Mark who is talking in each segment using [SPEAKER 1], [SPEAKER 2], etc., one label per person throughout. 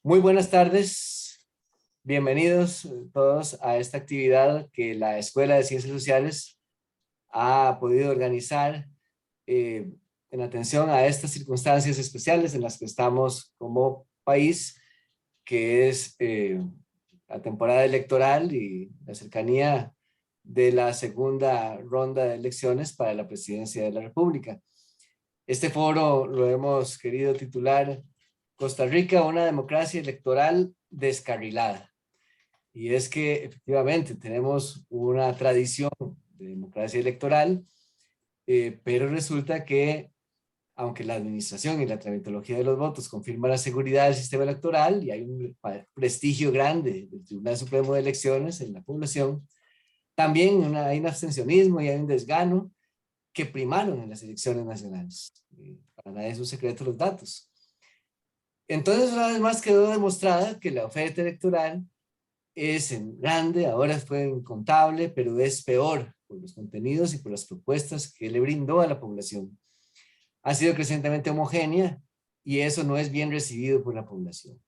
[SPEAKER 1] Muy buenas tardes, bienvenidos todos a esta actividad que la Escuela de Ciencias Sociales ha podido organizar en atención a estas circunstancias especiales en las que estamos como país, que es la temporada electoral y la cercanía de la segunda ronda de elecciones para la presidencia de la República. Este foro lo hemos querido titular Costa Rica, una democracia electoral descarrilada. Y es que efectivamente tenemos una tradición de democracia electoral, pero resulta que aunque la administración y la tramitología de los votos confirma la seguridad del sistema electoral y hay un prestigio grande del Tribunal Supremo de Elecciones en la población, también hay un abstencionismo y hay un desgano que primaron en las elecciones nacionales. Para nadie es un secreto los datos. Entonces, una vez más quedó demostrada que la oferta electoral es en grande, ahora fue incontable, pero es peor por los contenidos y por las propuestas que le brindó a la población. Ha sido crecientemente homogénea y eso no es bien recibido por la población.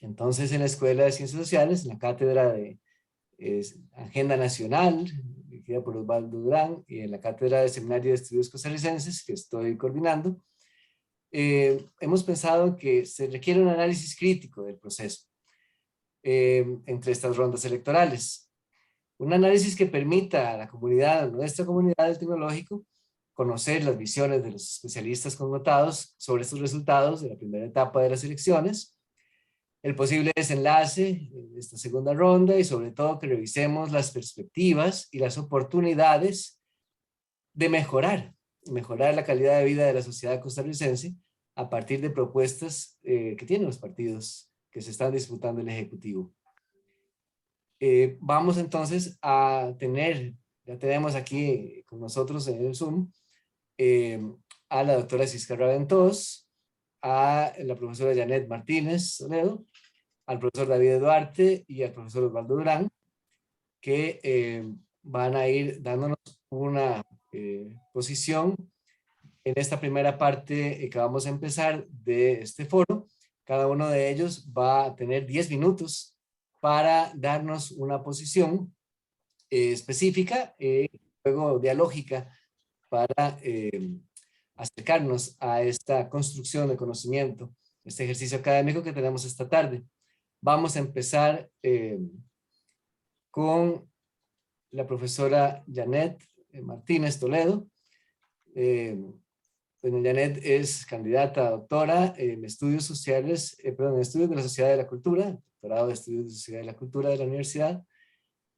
[SPEAKER 1] Entonces, en la Escuela de Ciencias Sociales, en la cátedra de Agenda Nacional, dirigida por Osvaldo Durán, y en la cátedra de Seminario de Estudios Costarricenses, que estoy coordinando, hemos pensado que se requiere un análisis crítico del proceso entre estas rondas electorales. Un análisis que permita a la comunidad, a nuestra comunidad del tecnológico, conocer las visiones de los especialistas connotados sobre estos resultados de la primera etapa de las elecciones, el posible desenlace de esta segunda ronda y sobre todo que revisemos las perspectivas y las oportunidades de mejorar la calidad de vida de la sociedad costarricense a partir de propuestas que tienen los partidos que se están disputando el Ejecutivo. Vamos entonces a tener, ya tenemos aquí con nosotros en el Zoom, a la doctora Cisca Raventós, a la profesora Janet Martínez Toledo, al profesor David Duarte y al profesor Osvaldo Durán, que van a ir dándonos una posición en esta primera parte que vamos a empezar de este foro. Cada uno de ellos va a tener 10 minutos para darnos una posición específica, luego dialógica, para acercarnos a esta construcción de conocimiento, este ejercicio académico que tenemos esta tarde. Vamos a empezar con la profesora Janet Martínez Toledo. Doña Janet es candidata a doctora en estudios sociales, en estudios de la sociedad de la cultura, doctorado de estudios de la sociedad de la cultura de la universidad.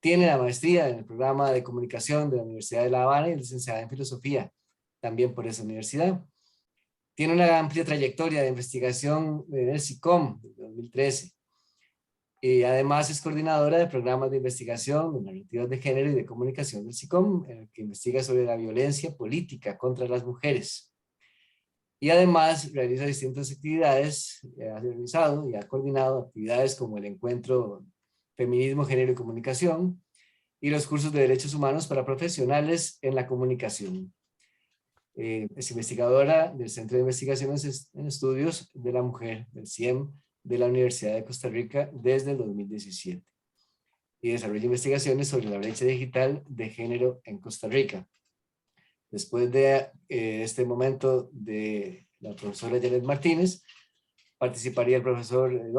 [SPEAKER 1] Tiene la maestría en el programa de comunicación de la Universidad de La Habana y licenciada en filosofía, también por esa universidad. Tiene una amplia trayectoria de investigación en el SICOM desde 2013. Y además es coordinadora de programas de investigación de narrativas de género y de comunicación del SICOM, en el que investiga sobre la violencia política contra las mujeres. Y además realiza distintas actividades, ha realizado y ha coordinado actividades como el encuentro Feminismo, Género y Comunicación y los cursos de Derechos Humanos para profesionales en la comunicación. Es investigadora del Centro de Investigaciones en Estudios de la Mujer, del CIEM, de la Universidad de Costa Rica desde el 2017 y desarrolla investigaciones sobre la brecha digital de género en Costa Rica. Después de este momento de la profesora Janet Martínez, participaría el profesor David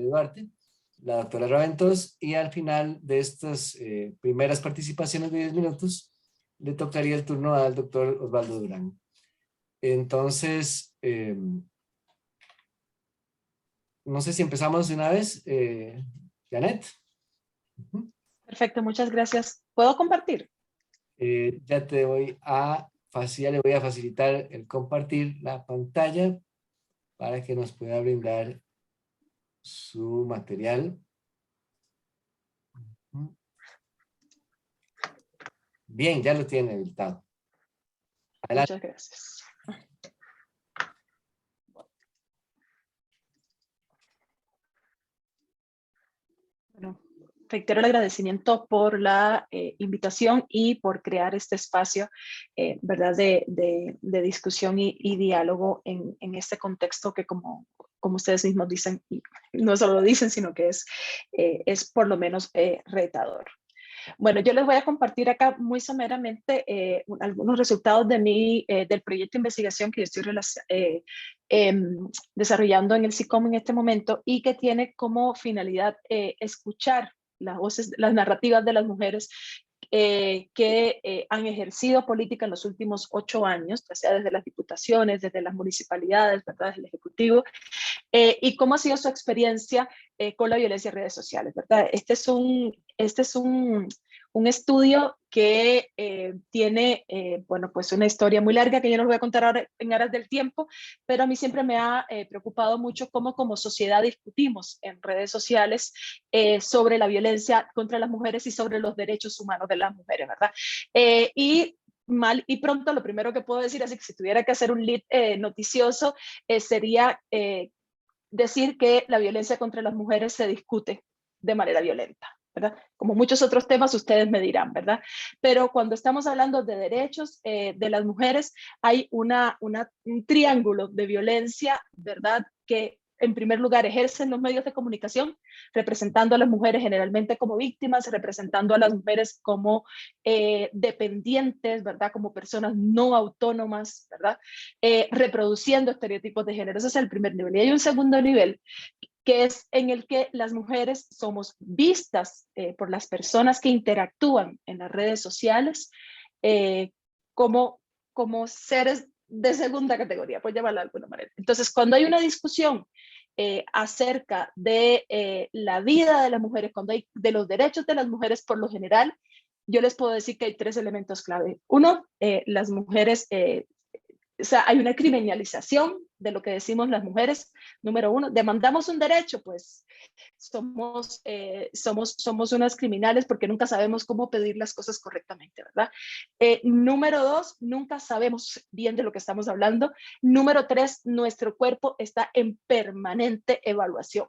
[SPEAKER 1] Duarte, la doctora Raventós, y al final de estas primeras participaciones de 10 minutos, le tocaría el turno al doctor Osvaldo Durán. Entonces, no sé si empezamos de una vez, Janet.
[SPEAKER 2] Perfecto, muchas gracias. ¿Puedo compartir?
[SPEAKER 1] Ya te voy a le voy a facilitar el compartir la pantalla para que nos pueda brindar su material. Bien, ya lo tiene habilitado. Adelante.
[SPEAKER 2] Muchas gracias. Bueno, reitero el agradecimiento por la invitación y por crear este espacio, ¿verdad? De discusión y diálogo en este contexto que como ustedes mismos dicen, y no solo lo dicen, sino que es por lo menos retador. Bueno, yo les voy a compartir acá muy someramente algunos resultados del proyecto de investigación que yo estoy desarrollando en el SICOM en este momento y que tiene como finalidad escuchar las voces, las narrativas de las mujeres que han ejercido política en los últimos 8 años, ya sea desde las diputaciones, desde las municipalidades, ¿verdad? Desde el Ejecutivo, y cómo ha sido su experiencia con la violencia en redes sociales, ¿verdad? Este es un estudio que tiene, bueno, pues una historia muy larga que yo no les voy a contar ahora en aras del tiempo, pero a mí siempre me ha preocupado mucho cómo como sociedad discutimos en redes sociales sobre la violencia contra las mujeres y sobre los derechos humanos de las mujeres, ¿verdad? Y mal y pronto lo primero que puedo decir, así que si tuviera que hacer un lead noticioso, sería decir que la violencia contra las mujeres se discute de manera violenta, ¿verdad? Como muchos otros temas, ustedes me dirán, ¿verdad? Pero cuando estamos hablando de derechos de las mujeres, hay un triángulo de violencia, ¿verdad? Que en primer lugar ejercen los medios de comunicación, representando a las mujeres generalmente como víctimas, representando a las mujeres como dependientes, ¿verdad? Como personas no autónomas, ¿verdad? Reproduciendo estereotipos de género. Ese es el primer nivel. Y hay un segundo nivel, que es en el que las mujeres somos vistas por las personas que interactúan en las redes sociales como seres de segunda categoría, por llamarlo de alguna manera. Entonces, cuando hay una discusión acerca de la vida de las mujeres, cuando hay de los derechos de las mujeres por lo general, yo les puedo decir que hay 3 elementos clave. Uno, las mujeres o sea, hay una criminalización de lo que decimos las mujeres. Número 1, demandamos un derecho, pues somos unas criminales porque nunca sabemos cómo pedir las cosas correctamente, ¿verdad? Número 2, nunca sabemos bien de lo que estamos hablando. Número 3, nuestro cuerpo está en permanente evaluación.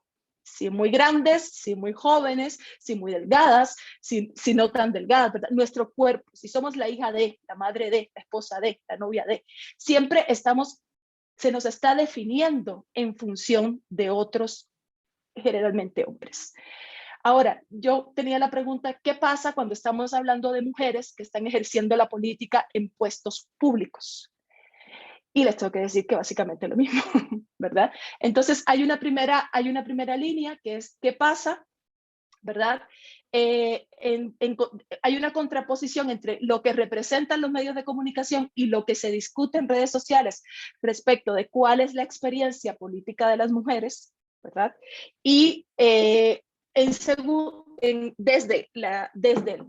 [SPEAKER 2] Si muy grandes, si muy jóvenes, si muy delgadas, si no tan delgadas, ¿verdad? Nuestro cuerpo, si somos la hija de, la madre de, la esposa de, la novia de, siempre se nos está definiendo en función de otros, generalmente hombres. Ahora, yo tenía la pregunta, ¿qué pasa cuando estamos hablando de mujeres que están ejerciendo la política en puestos públicos? Y les tengo que decir que básicamente lo mismo, ¿verdad? Entonces hay una primera línea que es ¿qué pasa? ¿Verdad? Hay una contraposición entre lo que representan los medios de comunicación y lo que se discute en redes sociales respecto de cuál es la experiencia política de las mujeres, ¿verdad? Y desde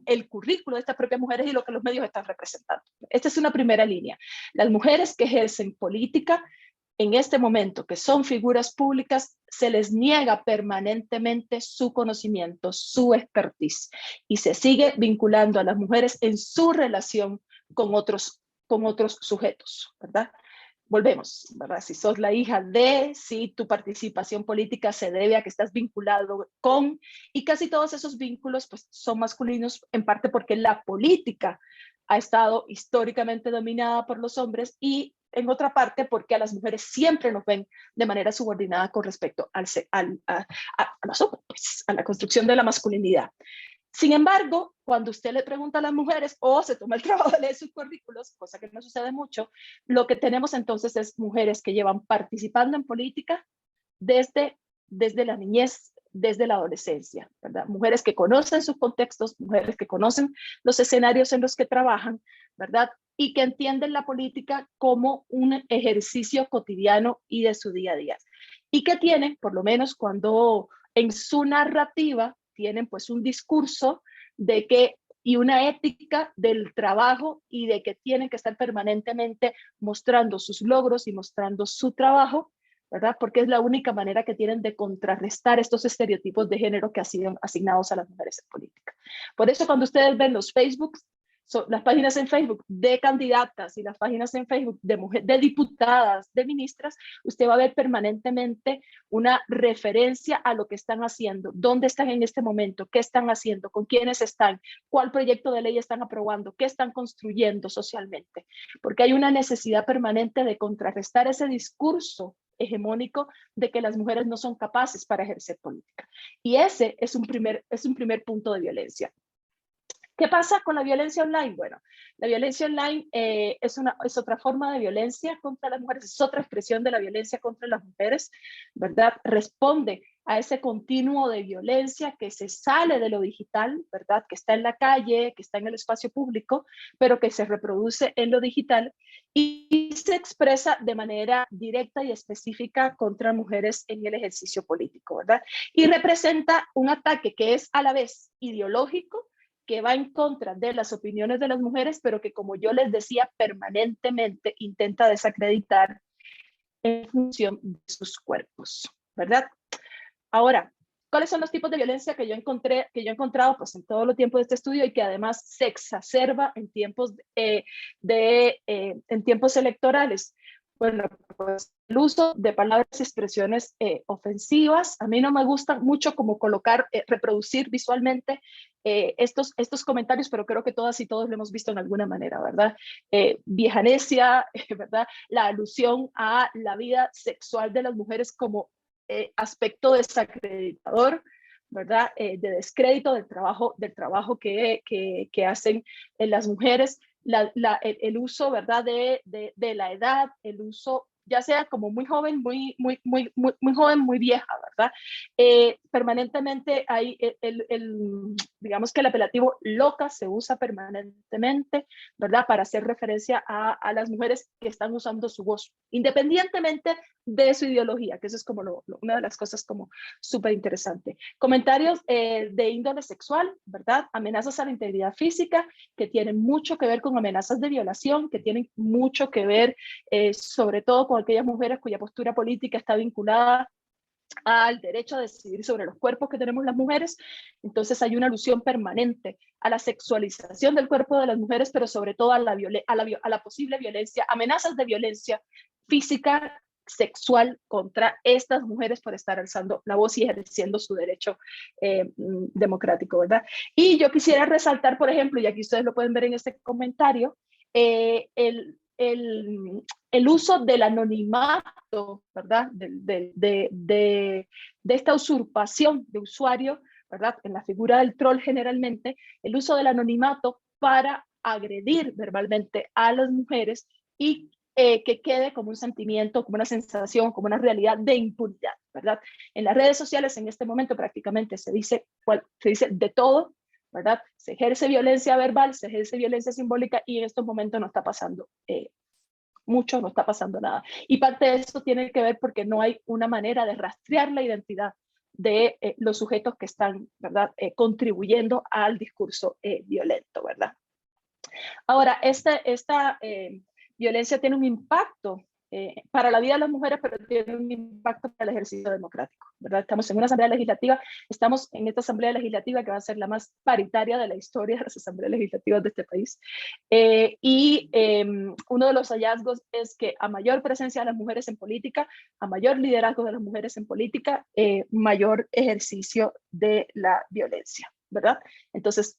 [SPEAKER 2] el currículo de estas propias mujeres y lo que los medios están representando. Esta es una primera línea. Las mujeres que ejercen política en este momento, que son figuras públicas, se les niega permanentemente su conocimiento, su expertise, y se sigue vinculando a las mujeres en su relación con otros sujetos, ¿verdad? Volvemos, ¿verdad? Si sos la hija de, si tu participación política se debe a que estás vinculado con, y casi todos esos vínculos pues, son masculinos, en parte porque la política ha estado históricamente dominada por los hombres y en otra parte porque a las mujeres siempre nos ven de manera subordinada con respecto a los hombres, pues, a la construcción de la masculinidad. Sin embargo, cuando usted le pregunta a las mujeres o se toma el trabajo de leer sus currículos, cosa que no sucede mucho, lo que tenemos entonces es mujeres que llevan participando en política desde la niñez, desde la adolescencia, ¿verdad? Mujeres que conocen sus contextos, mujeres que conocen los escenarios en los que trabajan, ¿verdad? Y que entienden la política como un ejercicio cotidiano y de su día a día. Y que tienen, por lo menos cuando en su narrativa, tienen pues un discurso de que y una ética del trabajo y de que tienen que estar permanentemente mostrando sus logros y mostrando su trabajo, ¿verdad? Porque es la única manera que tienen de contrarrestar estos estereotipos de género que han sido asignados a las mujeres en política. Por eso cuando ustedes ven los Facebooks las páginas en Facebook de candidatas y las páginas en Facebook de mujeres, de diputadas, de ministras, usted va a ver permanentemente una referencia a lo que están haciendo, dónde están en este momento, qué están haciendo, con quiénes están, cuál proyecto de ley están aprobando, qué están construyendo socialmente, porque hay una necesidad permanente de contrarrestar ese discurso hegemónico de que las mujeres no son capaces para ejercer política. Y ese es un primer punto de violencia. ¿Qué pasa con la violencia online? Bueno, la violencia online es otra forma de violencia contra las mujeres, es otra expresión de la violencia contra las mujeres, ¿verdad? Responde a ese continuo de violencia que se sale de lo digital, ¿verdad? Que está en la calle, que está en el espacio público, pero que se reproduce en lo digital y se expresa de manera directa y específica contra mujeres en el ejercicio político, ¿verdad? Y representa un ataque que es a la vez ideológico, que va en contra de las opiniones de las mujeres, pero que, como yo les decía, permanentemente intenta desacreditar en función de sus cuerpos, ¿verdad? Ahora, ¿cuáles son los tipos de violencia que yo he encontrado pues, en todo el tiempo de este estudio y que además se exacerba en tiempos, en tiempos electorales? Bueno, pues el uso de palabras y expresiones ofensivas. A mí no me gusta mucho como colocar, reproducir visualmente estos comentarios, pero creo que todas y todos lo hemos visto en alguna manera, ¿verdad? Vieja necia, ¿verdad? La alusión a la vida sexual de las mujeres como aspecto desacreditador, ¿verdad? De descrédito del trabajo que hacen las mujeres. El uso, ¿verdad? De la edad, el uso, ya sea como muy joven, muy joven, muy vieja, ¿verdad? Permanentemente hay digamos que el apelativo loca se usa permanentemente, ¿verdad? Para hacer referencia a las mujeres que están usando su voz, independientemente de su ideología, que eso es como una de las cosas como súper interesante. Comentarios de índole sexual, ¿verdad? Amenazas a la integridad física, que tienen mucho que ver con amenazas de violación, que tienen mucho que ver sobre todo con aquellas mujeres cuya postura política está vinculada al derecho a decidir sobre los cuerpos que tenemos las mujeres. Entonces hay una alusión permanente a la sexualización del cuerpo de las mujeres, pero sobre todo a la posible violencia, amenazas de violencia física, sexual contra estas mujeres por estar alzando la voz y ejerciendo su derecho democrático, ¿verdad? Y yo quisiera resaltar, por ejemplo, y aquí ustedes lo pueden ver en este comentario, el uso del anonimato, ¿verdad? De esta usurpación de usuario, ¿verdad? En la figura del troll generalmente, el uso del anonimato para agredir verbalmente a las mujeres y que quede como un sentimiento, como una sensación, como una realidad de impunidad, ¿verdad? En las redes sociales en este momento prácticamente se dice de todo, ¿verdad? Se ejerce violencia verbal, se ejerce violencia simbólica y en estos momentos no está pasando mucho, no está pasando nada. Y parte de eso tiene que ver porque no hay una manera de rastrear la identidad de los sujetos que están, ¿verdad? Contribuyendo al discurso violento, ¿verdad? Ahora, esta violencia tiene un impacto para la vida de las mujeres, pero tiene un impacto para el ejercicio democrático, ¿verdad? Estamos en una asamblea legislativa, estamos en esta asamblea legislativa que va a ser la más paritaria de la historia de las asambleas legislativas de este país. Uno de los hallazgos es que a mayor presencia de las mujeres en política, a mayor liderazgo de las mujeres en política, mayor ejercicio de la violencia, ¿verdad? Entonces,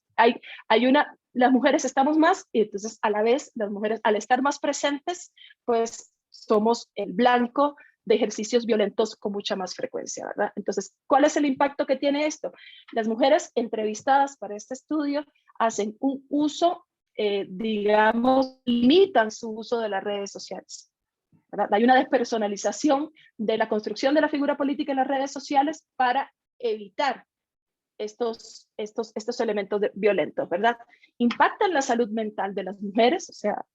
[SPEAKER 2] las mujeres estamos más y entonces a la vez las mujeres al estar más presentes, pues somos el blanco de ejercicios violentos con mucha más frecuencia, ¿verdad? Entonces, ¿cuál es el impacto que tiene esto? Las mujeres entrevistadas para este estudio hacen un uso, digamos, limitan su uso de las redes sociales, ¿verdad? Hay una despersonalización de la construcción de la figura política en las redes sociales para evitar estos elementos violentos, ¿verdad? Impactan la salud mental de las mujeres, o sea,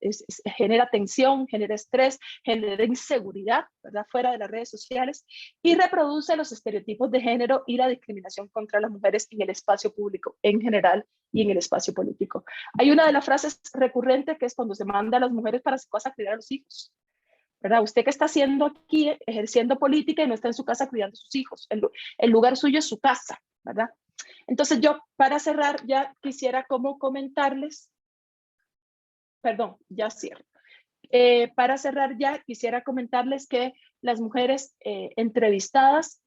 [SPEAKER 2] genera tensión, genera estrés, genera inseguridad, ¿verdad? Fuera de las redes sociales y reproduce los estereotipos de género y la discriminación contra las mujeres en el espacio público en general y en el espacio político. Hay una de las frases recurrentes que es cuando se manda a las mujeres para su casa a criar a los hijos, ¿verdad? Usted que está haciendo aquí, ejerciendo política y no está en su casa cuidando a sus hijos. El lugar suyo es su casa, ¿verdad? Entonces yo, para cerrar, ya quisiera como comentarles perdón, ya cierro. Para cerrar ya, quisiera comentarles que las mujeres entrevistadas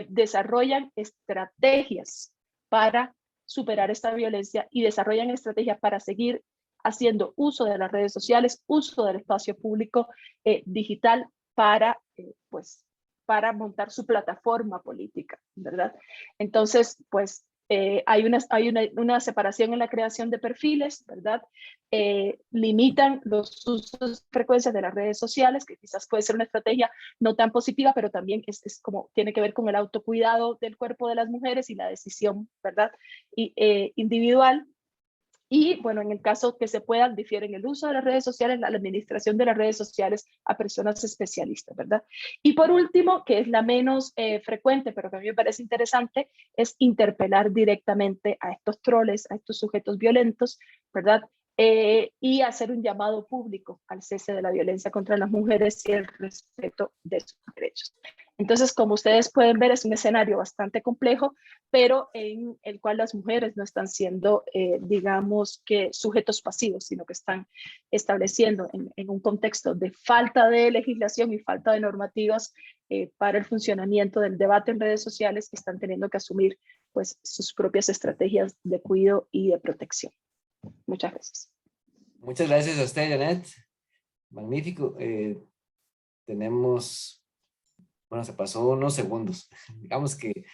[SPEAKER 2] desarrollan estrategias para superar esta violencia y desarrollan estrategias para seguir haciendo uso de las redes sociales, uso del espacio público digital para montar su plataforma política, ¿verdad? Entonces, pues hay una separación en la creación de perfiles, ¿verdad? Limitan los usos frecuencias de las redes sociales, que quizás puede ser una estrategia no tan positiva, pero también es como tiene que ver con el autocuidado del cuerpo de las mujeres y la decisión, ¿verdad? Individual. Y bueno, en el caso que se puedan, difieren el uso de las redes sociales, la administración de las redes sociales a personas especialistas, ¿verdad? Y por último, que es la menos frecuente, pero que a mí me parece interesante, es interpelar directamente a estos troles, a estos sujetos violentos, ¿verdad? Y hacer un llamado público al cese de la violencia contra las mujeres y el respeto de sus derechos. Entonces, como ustedes pueden ver, es un escenario bastante complejo, pero en el cual las mujeres no están siendo, digamos, que sujetos pasivos, sino que están estableciendo en un contexto de falta de legislación y falta de normativas para el funcionamiento del debate en redes sociales, que están teniendo que asumir pues, sus propias estrategias de cuidado y de protección. Muchas gracias.
[SPEAKER 1] Muchas gracias a usted, Janet. Magnífico. Tenemos, bueno, se pasó unos segundos. Digamos que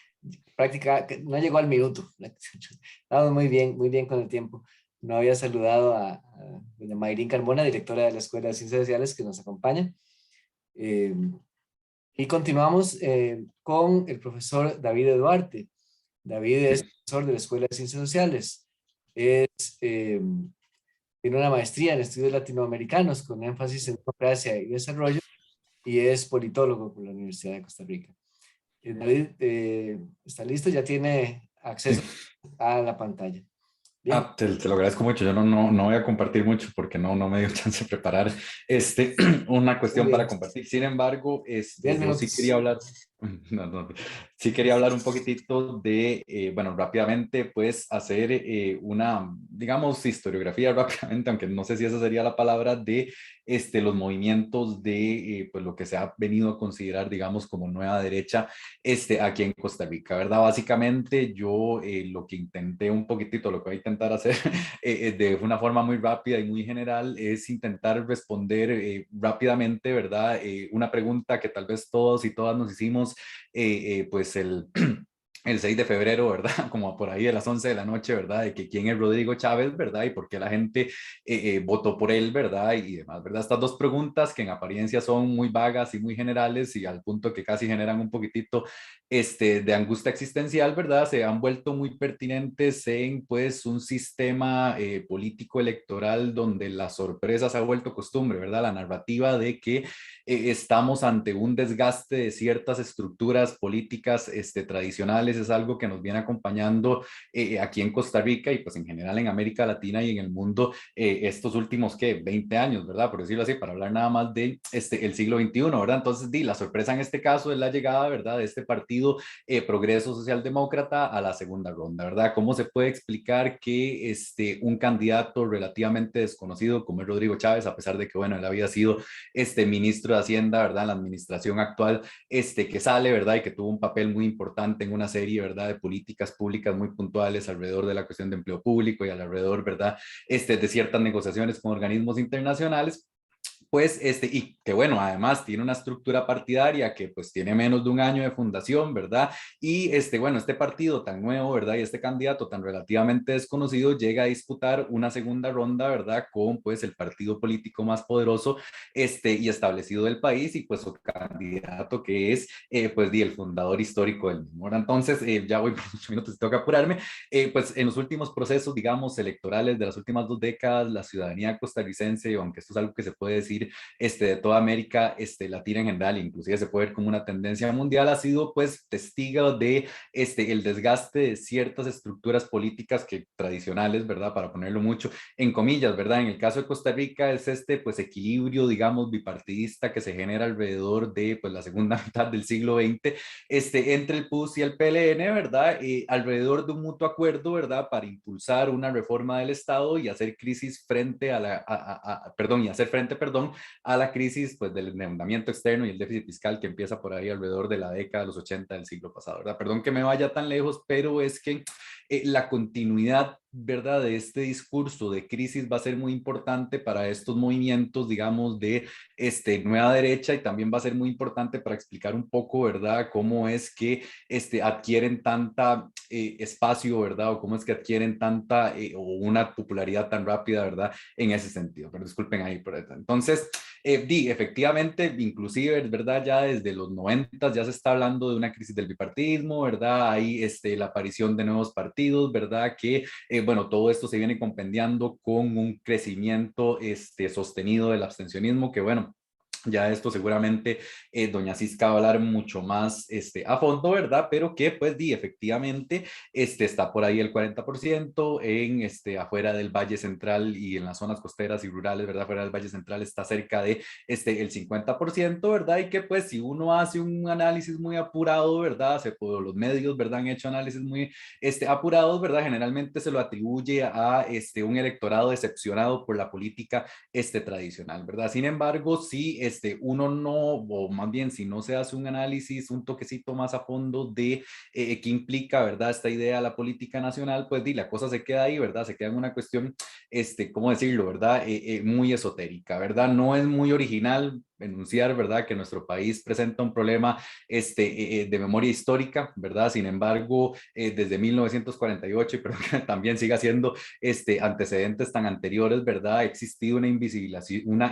[SPEAKER 1] prácticamente no llegó al minuto. Estamos muy bien con el tiempo. No había saludado a doña Mayrín Carmona, directora de la Escuela de Ciencias Sociales, que nos acompaña. Y continuamos con el profesor David Duarte. David es profesor de la Escuela de Ciencias Sociales. Tiene una maestría en estudios latinoamericanos con énfasis en democracia y desarrollo y es politólogo por la Universidad de Costa Rica. David, ¿está listo? Ya tiene acceso a la pantalla. Bien.
[SPEAKER 3] Te lo agradezco mucho. Yo no voy a compartir mucho porque no me dio chance de preparar una cuestión para compartir. Sin embargo, yo sí quería hablar. Sí quería hablar un poquitito de, bueno, rápidamente, pues, hacer una, digamos, historiografía rápidamente, aunque no sé si esa sería la palabra, de los movimientos de, pues, lo que se ha venido a considerar, digamos, como nueva derecha, aquí en Costa Rica, ¿verdad? Básicamente, yo lo que intenté un poquitito, lo que voy a intentar hacer de una forma muy rápida y muy general, es intentar responder rápidamente, ¿verdad? Una pregunta que tal vez todos y todas nos hicimos pues el 6 de febrero, ¿verdad? Como por ahí a las 11 de la noche, ¿verdad? De que quién es Rodrigo Chávez, ¿verdad? Y por qué la gente votó por él, ¿verdad? Y demás, ¿verdad? Estas dos preguntas que en apariencia son muy vagas y muy generales y al punto que casi generan un poquitito de angustia existencial, ¿verdad? Se han vuelto muy pertinentes en, pues, un sistema político electoral donde la sorpresa se ha vuelto costumbre, ¿verdad? La narrativa de que estamos ante un desgaste de ciertas estructuras políticas tradicionales es algo que nos viene acompañando aquí en Costa Rica y pues en general en América Latina y en el mundo estos últimos, ¿qué? 20 años, ¿verdad? Por decirlo así, para hablar nada más de el siglo XXI, ¿verdad? Entonces, la sorpresa en este caso es la llegada, ¿verdad? De este partido Progreso Socialdemócrata a la segunda ronda, ¿verdad? ¿Cómo se puede explicar que un candidato relativamente desconocido como es Rodrigo Chávez, a pesar de que, bueno, él había sido ministro de Hacienda, ¿verdad? En la administración actual, que sale, ¿verdad? Y que tuvo un papel muy importante en una serie, ¿verdad? De políticas públicas muy puntuales alrededor de la cuestión de empleo público y alrededor, ¿verdad? De ciertas negociaciones con organismos internacionales. Pues, y que bueno, además tiene una estructura partidaria que pues tiene menos de un año de fundación, ¿verdad? Y bueno, este partido tan nuevo, ¿verdad? Y este candidato tan relativamente desconocido llega a disputar una segunda ronda, ¿verdad? Con pues el partido político más poderoso, y establecido del país y pues su candidato que es, pues, el fundador histórico del mismo. Entonces, ya voy por 8 minutos, tengo que apurarme. Pues en los últimos procesos, digamos, electorales de las últimas 2 décadas, la ciudadanía costarricense, aunque esto es algo que se puede decir decir, de toda América Latina en general, inclusive se puede ver como una tendencia mundial, ha sido pues testigo de el desgaste de ciertas estructuras políticas que tradicionales, ¿verdad? Para ponerlo mucho en comillas, ¿verdad? En el caso de Costa Rica es pues equilibrio, digamos, bipartidista que se genera alrededor de pues la segunda mitad del siglo XX, entre el PUS y el PLN, ¿verdad? Alrededor de un mutuo acuerdo, ¿verdad? Para impulsar una reforma del Estado y hacer crisis frente a la, perdón, y hacer frente, perdón, a la crisis pues del endeudamiento externo y el déficit fiscal que empieza por ahí alrededor de la década de los 80 del siglo pasado, ¿verdad? Perdón que me vaya tan lejos, pero es que la continuidad, ¿verdad?, de este discurso de crisis va a ser muy importante para estos movimientos, digamos, de nueva derecha, y también va a ser muy importante para explicar un poco, ¿verdad?, cómo es que adquieren tanta espacio, ¿verdad?, o cómo es que adquieren tanta o una popularidad tan rápida, ¿verdad?, en ese sentido. Pero disculpen ahí por eso. Entonces, efectivamente, inclusive, ¿verdad?, ya desde los 90 ya se está hablando de una crisis del bipartidismo, ¿verdad? Hay la aparición de nuevos partidos, ¿verdad?, que bueno, todo esto se viene compendiando con un crecimiento sostenido del abstencionismo, que bueno, ya esto seguramente doña Cisca va a hablar mucho más a fondo, ¿verdad? Pero que pues efectivamente está por ahí el 40% en afuera del Valle Central y en las zonas costeras y rurales, ¿verdad? Fuera del Valle Central está cerca de el 50%, ¿verdad? Y que pues si uno hace un análisis muy apurado, ¿verdad? Los medios, ¿verdad? Han hecho análisis muy apurados, ¿verdad? Generalmente se lo atribuye a un electorado decepcionado por la política tradicional, ¿verdad? Sin embargo, si uno no, o más bien si no se hace un análisis, un toquecito más a fondo de qué implica, ¿verdad?, esta idea de la política nacional, pues la cosa se queda ahí, ¿verdad? Se queda en una cuestión, ¿cómo decirlo?, ¿verdad? Muy esotérica, ¿verdad? No es muy original enunciar, ¿verdad?, que nuestro país presenta un problema de memoria histórica, ¿verdad? Sin embargo, desde 1948, pero que también siga siendo antecedentes tan anteriores, ¿verdad? Ha existido una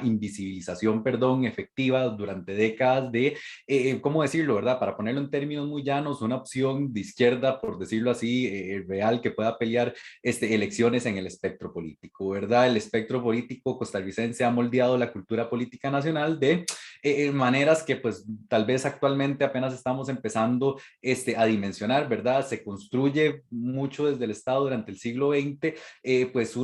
[SPEAKER 3] invisibilización, perdón, efectiva durante décadas de, ¿cómo decirlo?, ¿verdad? Para ponerlo en términos muy llanos, una opción de izquierda, por decirlo así, real, que pueda pelear elecciones en el espectro político, ¿verdad? El espectro político costarricense ha moldeado la cultura política nacional de maneras que pues tal vez actualmente apenas estamos empezando a dimensionar, ¿verdad? Se construye mucho desde el Estado durante el siglo XX, pues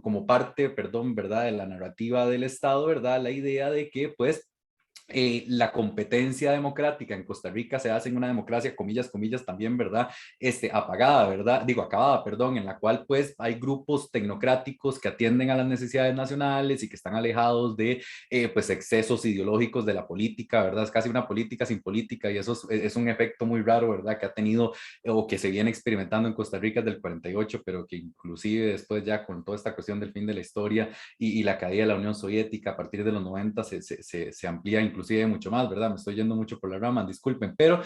[SPEAKER 3] como parte, perdón, ¿verdad?, de la narrativa del Estado, ¿verdad?, la idea de que pues la competencia democrática en Costa Rica se hace en una democracia, comillas, comillas, también, ¿verdad? Apagada, ¿verdad? Digo, acabada, perdón, en la cual pues hay grupos tecnocráticos que atienden a las necesidades nacionales y que están alejados de pues excesos ideológicos de la política, ¿verdad? Es casi una política sin política, y eso es un efecto muy raro, ¿verdad?, que ha tenido o que se viene experimentando en Costa Rica desde el 48, pero que inclusive después ya con toda esta cuestión del fin de la historia y la caída de la Unión Soviética a partir de los 90 se amplía inclusive mucho más, ¿verdad? Me estoy yendo mucho por la rama, disculpen, pero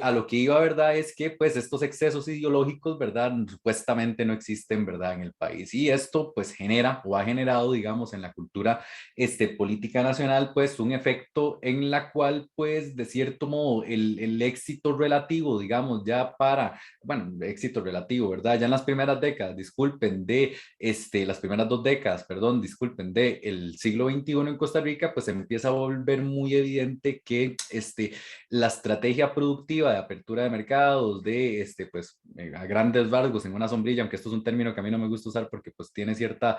[SPEAKER 3] a lo que iba, ¿verdad?, es que pues estos excesos ideológicos, ¿verdad?, supuestamente no existen, ¿verdad?, en el país, y esto pues genera o ha generado, digamos, en la cultura política nacional, pues un efecto en la cual pues de cierto modo el éxito relativo, digamos, ya para, bueno, éxito relativo, ¿verdad?, ya en las primeras décadas, disculpen, de las primeras 2 décadas, perdón, disculpen, de el siglo XXI en Costa Rica, pues se empieza a volver muy evidente que la estrategia productiva de apertura de mercados, de pues a grandes rasgos, en una sombrilla, aunque esto es un término que a mí no me gusta usar porque pues tiene cierta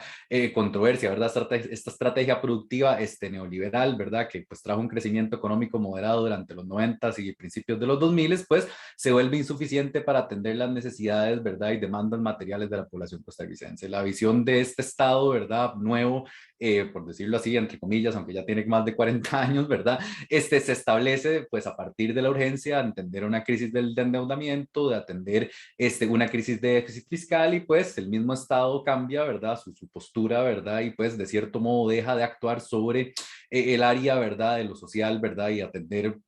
[SPEAKER 3] controversia, ¿verdad? Esta estrategia productiva neoliberal, ¿verdad?, que pues trajo un crecimiento económico moderado durante los 90 y principios de los 2000, pues se vuelve insuficiente para atender las necesidades, ¿verdad?, y demandas materiales de la población costarricense. La visión de este Estado, ¿verdad?, nuevo, por decirlo así, entre comillas, aunque ya tiene más de 40 años, ¿verdad?, se establece pues a partir de la urgencia de entender una crisis del endeudamiento, de atender una crisis de déficit fiscal, y pues el mismo Estado cambia, ¿verdad?, su postura, ¿verdad?, y pues de cierto modo deja de actuar sobre el área, ¿verdad?, de lo social, ¿verdad?, y atender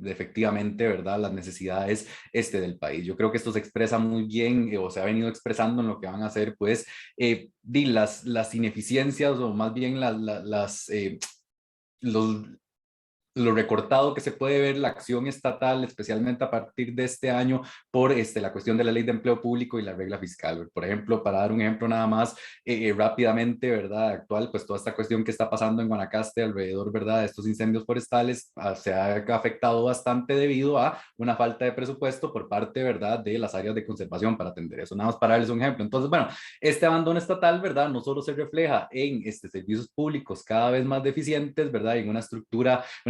[SPEAKER 3] efectivamente, ¿verdad?, las necesidades del país. Yo creo que esto se expresa muy bien o se ha venido expresando en lo que van a ser pues las ineficiencias, o más bien los lo recortado que se puede ver la acción estatal, especialmente a partir de este año, por la cuestión de la ley de empleo público y la regla fiscal. Por ejemplo, para dar un ejemplo nada más rápidamente, ¿verdad? Actual, pues toda esta cuestión que está pasando en Guanacaste alrededor, ¿verdad? De estos incendios forestales se ha afectado bastante debido a una falta de presupuesto por parte, ¿verdad? De las áreas de conservación para atender eso. Nada más para darles un ejemplo. Entonces, bueno, este abandono estatal, ¿verdad? No solo se refleja en servicios públicos cada vez más deficientes, ¿verdad? En una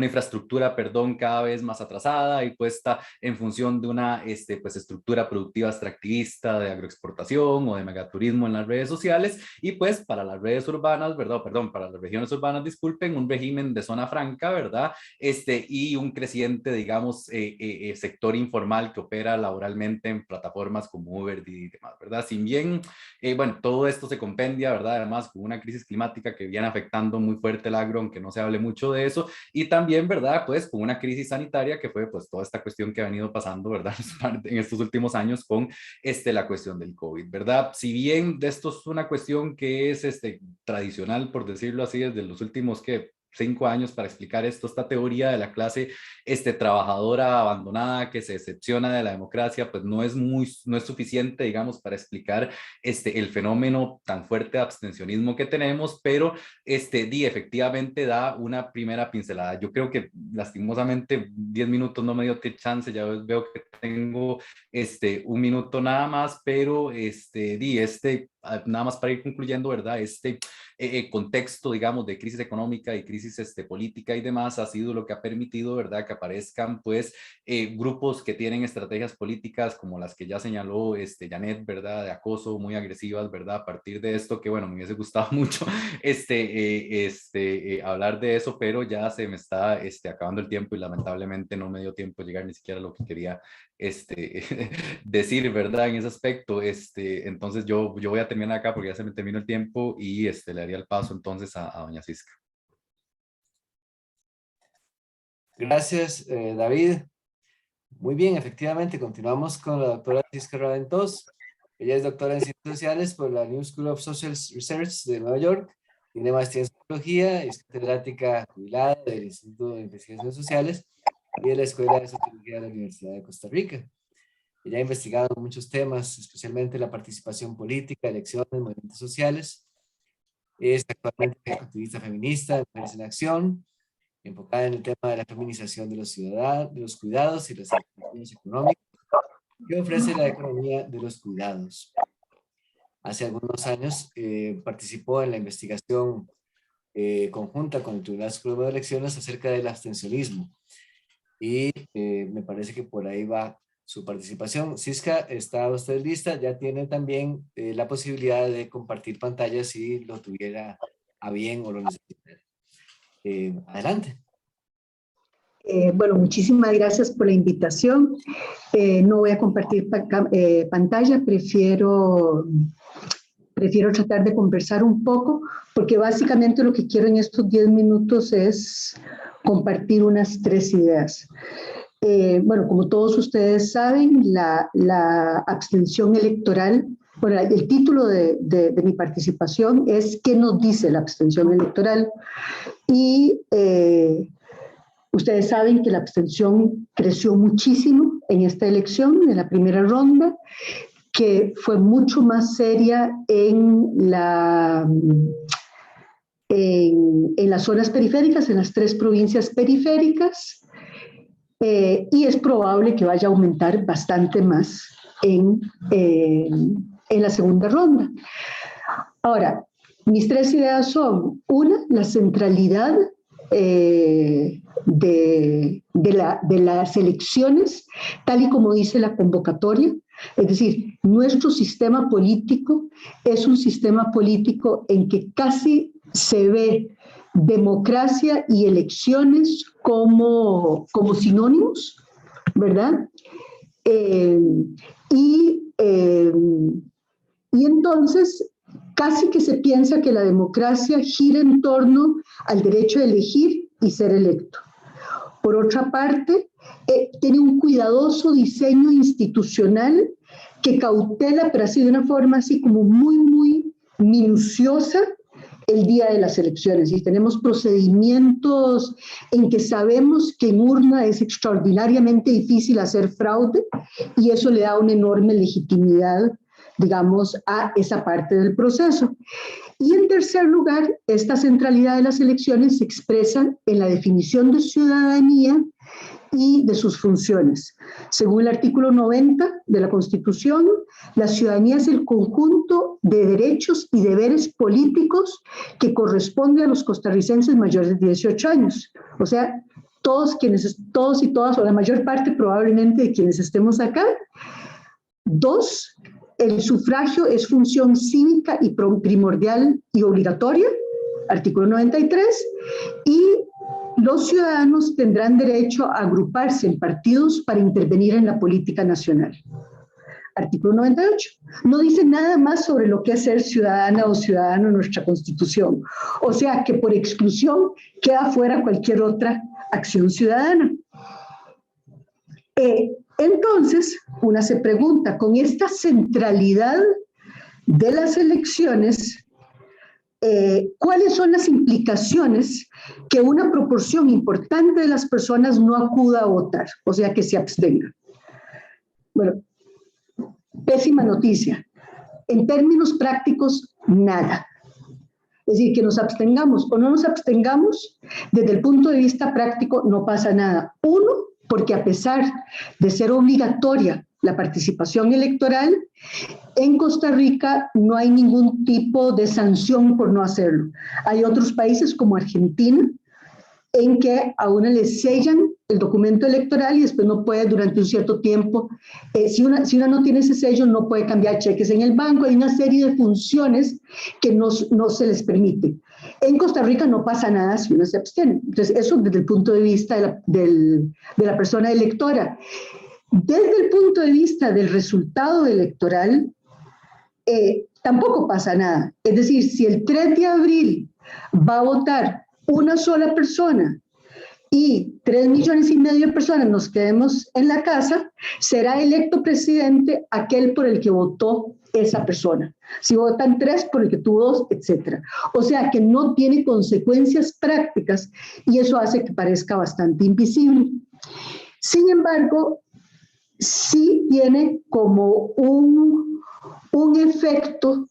[SPEAKER 3] infraestructura, perdón, cada vez más atrasada y puesta en función de una pues, estructura productiva extractivista de agroexportación o de megaturismo en las redes sociales, y pues para las redes urbanas, ¿verdad? Perdón, para las regiones urbanas, disculpen, un régimen de zona franca, ¿verdad? Y un creciente, digamos, sector informal que opera laboralmente en plataformas como Uber y demás, ¿verdad? Si bien, bueno, todo esto se compendia, ¿verdad? Además, con una crisis climática que viene afectando muy fuerte el agro, aunque no se hable mucho de eso, y también, ¿verdad? Pues con una crisis sanitaria que fue pues toda esta cuestión que ha venido pasando, ¿verdad? En estos últimos años con la cuestión del COVID, ¿verdad? Si bien de esto es una cuestión que es tradicional, por decirlo así, desde los últimos, ¿qué? 5 años para explicar esto, esta teoría de la clase trabajadora abandonada que se decepciona de la democracia, pues no es suficiente, digamos, para explicar el fenómeno tan fuerte de abstencionismo que tenemos, pero efectivamente da una primera pincelada. Yo creo que lastimosamente 10 minutos no me dio chance, ya veo que tengo un minuto nada más, pero nada más para ir concluyendo, ¿verdad? Contexto, digamos, de crisis económica y crisis política y demás ha sido lo que ha permitido, ¿verdad?, que aparezcan, pues, grupos que tienen estrategias políticas como las que ya señaló Janet, ¿verdad?, de acoso muy agresivas, ¿verdad?, a partir de esto, que bueno, me hubiese gustado mucho hablar de eso, pero ya se me está acabando el tiempo y lamentablemente no me dio tiempo de llegar ni siquiera a lo que quería decir, ¿verdad? En ese aspecto, entonces yo voy a terminar acá porque ya se me terminó el tiempo y le daría el paso entonces a doña Cisca.
[SPEAKER 1] Gracias, David. Muy bien, efectivamente, continuamos con la doctora Cisca Raventós. Ella es doctora en Ciencias Sociales por la New School of Social Research de Nueva York. Tiene maestría en Psicología, es catedrática jubilada del Instituto de Investigaciones Sociales y de la Escuela de Sociología de la Universidad de Costa Rica. Ella ha investigado muchos temas, especialmente la participación política, elecciones, movimientos sociales. Es actualmente activista feminista, Mujeres en Acción, enfocada en el tema de la feminización de los ciudadanos, de los cuidados y las actividades económicas que ofrece la economía de los cuidados. Hace algunos años participó en la investigación conjunta con el Tribunal Supremo de Elecciones acerca del abstencionismo y me parece que por ahí va su participación. Cisca, ¿está usted lista? Ya tiene también la posibilidad de compartir pantalla si lo tuviera a bien o lo necesitara. Adelante.
[SPEAKER 4] Bueno, muchísimas gracias por la invitación. No voy a compartir pantalla, prefiero tratar de conversar un poco, porque básicamente lo que quiero en estos 10 minutos es compartir unas 3 ideas. Bueno, como todos ustedes saben, la abstención electoral, bueno, el título de mi participación es ¿qué nos dice la abstención electoral? Y ustedes saben que la abstención creció muchísimo en esta elección, en la primera ronda, que fue mucho más seria en las zonas periféricas, en las 3 provincias periféricas, y es probable que vaya a aumentar bastante más en la segunda ronda. Ahora, mis 3 ideas son, una, la centralidad de las elecciones, tal y como dice la convocatoria. Es decir, nuestro sistema político es un sistema político en que casi se ve democracia y elecciones como sinónimos, ¿verdad? Y entonces casi que se piensa que la democracia gira en torno al derecho de elegir y ser electo. Por otra parte, tiene un cuidadoso diseño institucional que cautela, pero así de una forma así como muy, muy minuciosa, el día de las elecciones y tenemos procedimientos en que sabemos que en urna es extraordinariamente difícil hacer fraude y eso le da una enorme legitimidad, digamos, a esa parte del proceso. Y en tercer lugar, esta centralidad de las elecciones se expresa en la definición de ciudadanía y de sus funciones. Según el artículo 90 de la Constitución, la ciudadanía es el conjunto de derechos y deberes políticos que corresponde a los costarricenses mayores de 18 años. O sea, todos y todas, o la mayor parte probablemente de quienes estemos acá. 2, el sufragio es función cívica y primordial y obligatoria, artículo 93, y los ciudadanos tendrán derecho a agruparse en partidos para intervenir en la política nacional. Artículo 98. No dice nada más sobre lo que es ser ciudadana o ciudadano en nuestra Constitución. O sea que por exclusión queda fuera cualquier otra acción ciudadana. Entonces, una se pregunta, con esta centralidad de las elecciones, ¿cuáles son las implicaciones que una proporción importante de las personas no acuda a votar? O sea, que se abstenga. Bueno, pésima noticia. En términos prácticos, nada. Es decir, que nos abstengamos o no nos abstengamos, desde el punto de vista práctico no pasa nada. Uno, porque a pesar de ser obligatoria la participación electoral, en Costa Rica no hay ningún tipo de sanción por no hacerlo. Hay otros países como Argentina, en que a una le sellan el documento electoral y después no puede durante un cierto tiempo, si una no tiene ese sello, no puede cambiar cheques en el banco, hay una serie de funciones que no se les permite. En Costa Rica no pasa nada si uno se abstiene. Entonces, eso desde el punto de vista de la persona electora. Desde el punto de vista del resultado electoral, tampoco pasa nada. Es decir, si el 3 de abril va a votar una sola persona y 3,5 millones de personas nos quedemos en la casa, será electo presidente aquel por el que votó esa persona. Si votan 3, por el que tuvo 2, etc. O sea que no tiene consecuencias prácticas y eso hace que parezca bastante invisible. Sin embargo, sí tiene como un efecto,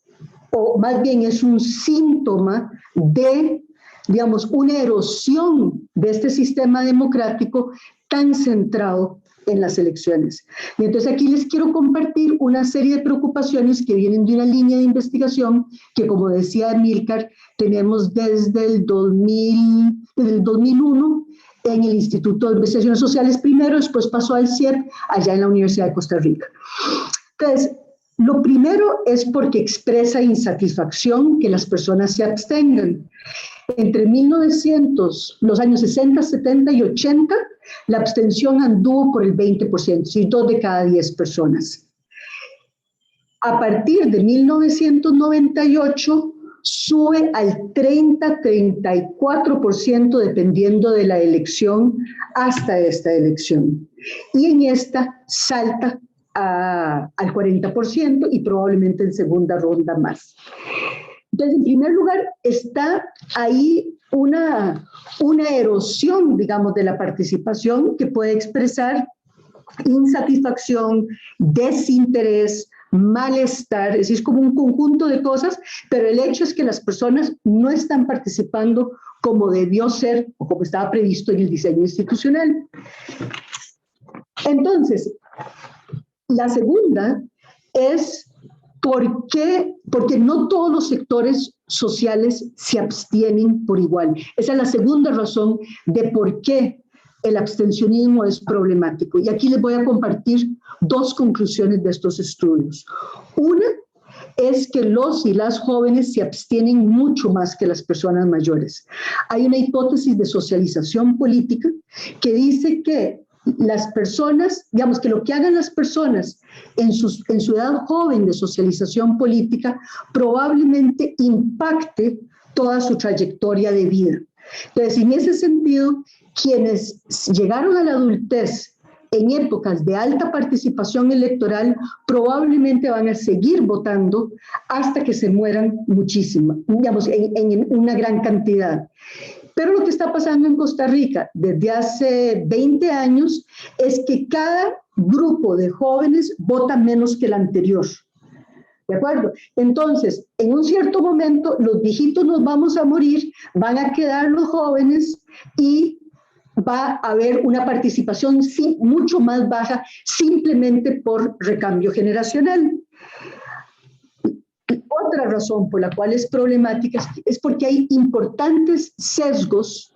[SPEAKER 4] o más bien es un síntoma de, digamos, una erosión de este sistema democrático tan centrado en las elecciones. Y entonces aquí les quiero compartir una serie de preocupaciones que vienen de una línea de investigación que, como decía Amílcar, tenemos desde el 2001 en el Instituto de Investigaciones Sociales primero, después pasó al CIEP, allá en la Universidad de Costa Rica. Entonces, lo primero es porque expresa insatisfacción que las personas se abstengan. Entre los años 60, 70 y 80, la abstención anduvo por el 20%, es decir, 2 de cada 10 personas. A partir de 1998, sube al 30-34% dependiendo de la elección hasta esta elección. Y en esta salta al 40% y probablemente en segunda ronda más. Entonces, en primer lugar, está ahí una erosión, digamos, de la participación que puede expresar insatisfacción, desinterés, malestar, es decir, es como un conjunto de cosas, pero el hecho es que las personas no están participando como debió ser o como estaba previsto en el diseño institucional. Entonces, la segunda es porque no todos los sectores sociales se abstienen por igual. Esa es la segunda razón de por qué el abstencionismo es problemático. Y aquí les voy a compartir 2 conclusiones de estos estudios. Una es que los y las jóvenes se abstienen mucho más que las personas mayores. Hay una hipótesis de socialización política que dice que las personas, digamos que lo que hagan las personas en su edad joven de socialización política probablemente impacte toda su trayectoria de vida. Entonces, en ese sentido, quienes llegaron a la adultez en épocas de alta participación electoral probablemente van a seguir votando hasta que se mueran muchísimas, digamos, en una gran cantidad. Pero lo que está pasando en Costa Rica desde hace 20 años es que cada grupo de jóvenes vota menos que el anterior. ¿De acuerdo? Entonces, en un cierto momento, los viejitos nos vamos a morir, van a quedar los jóvenes y va a haber una participación mucho más baja simplemente por recambio generacional. Otra razón por la cual es problemática es porque hay importantes sesgos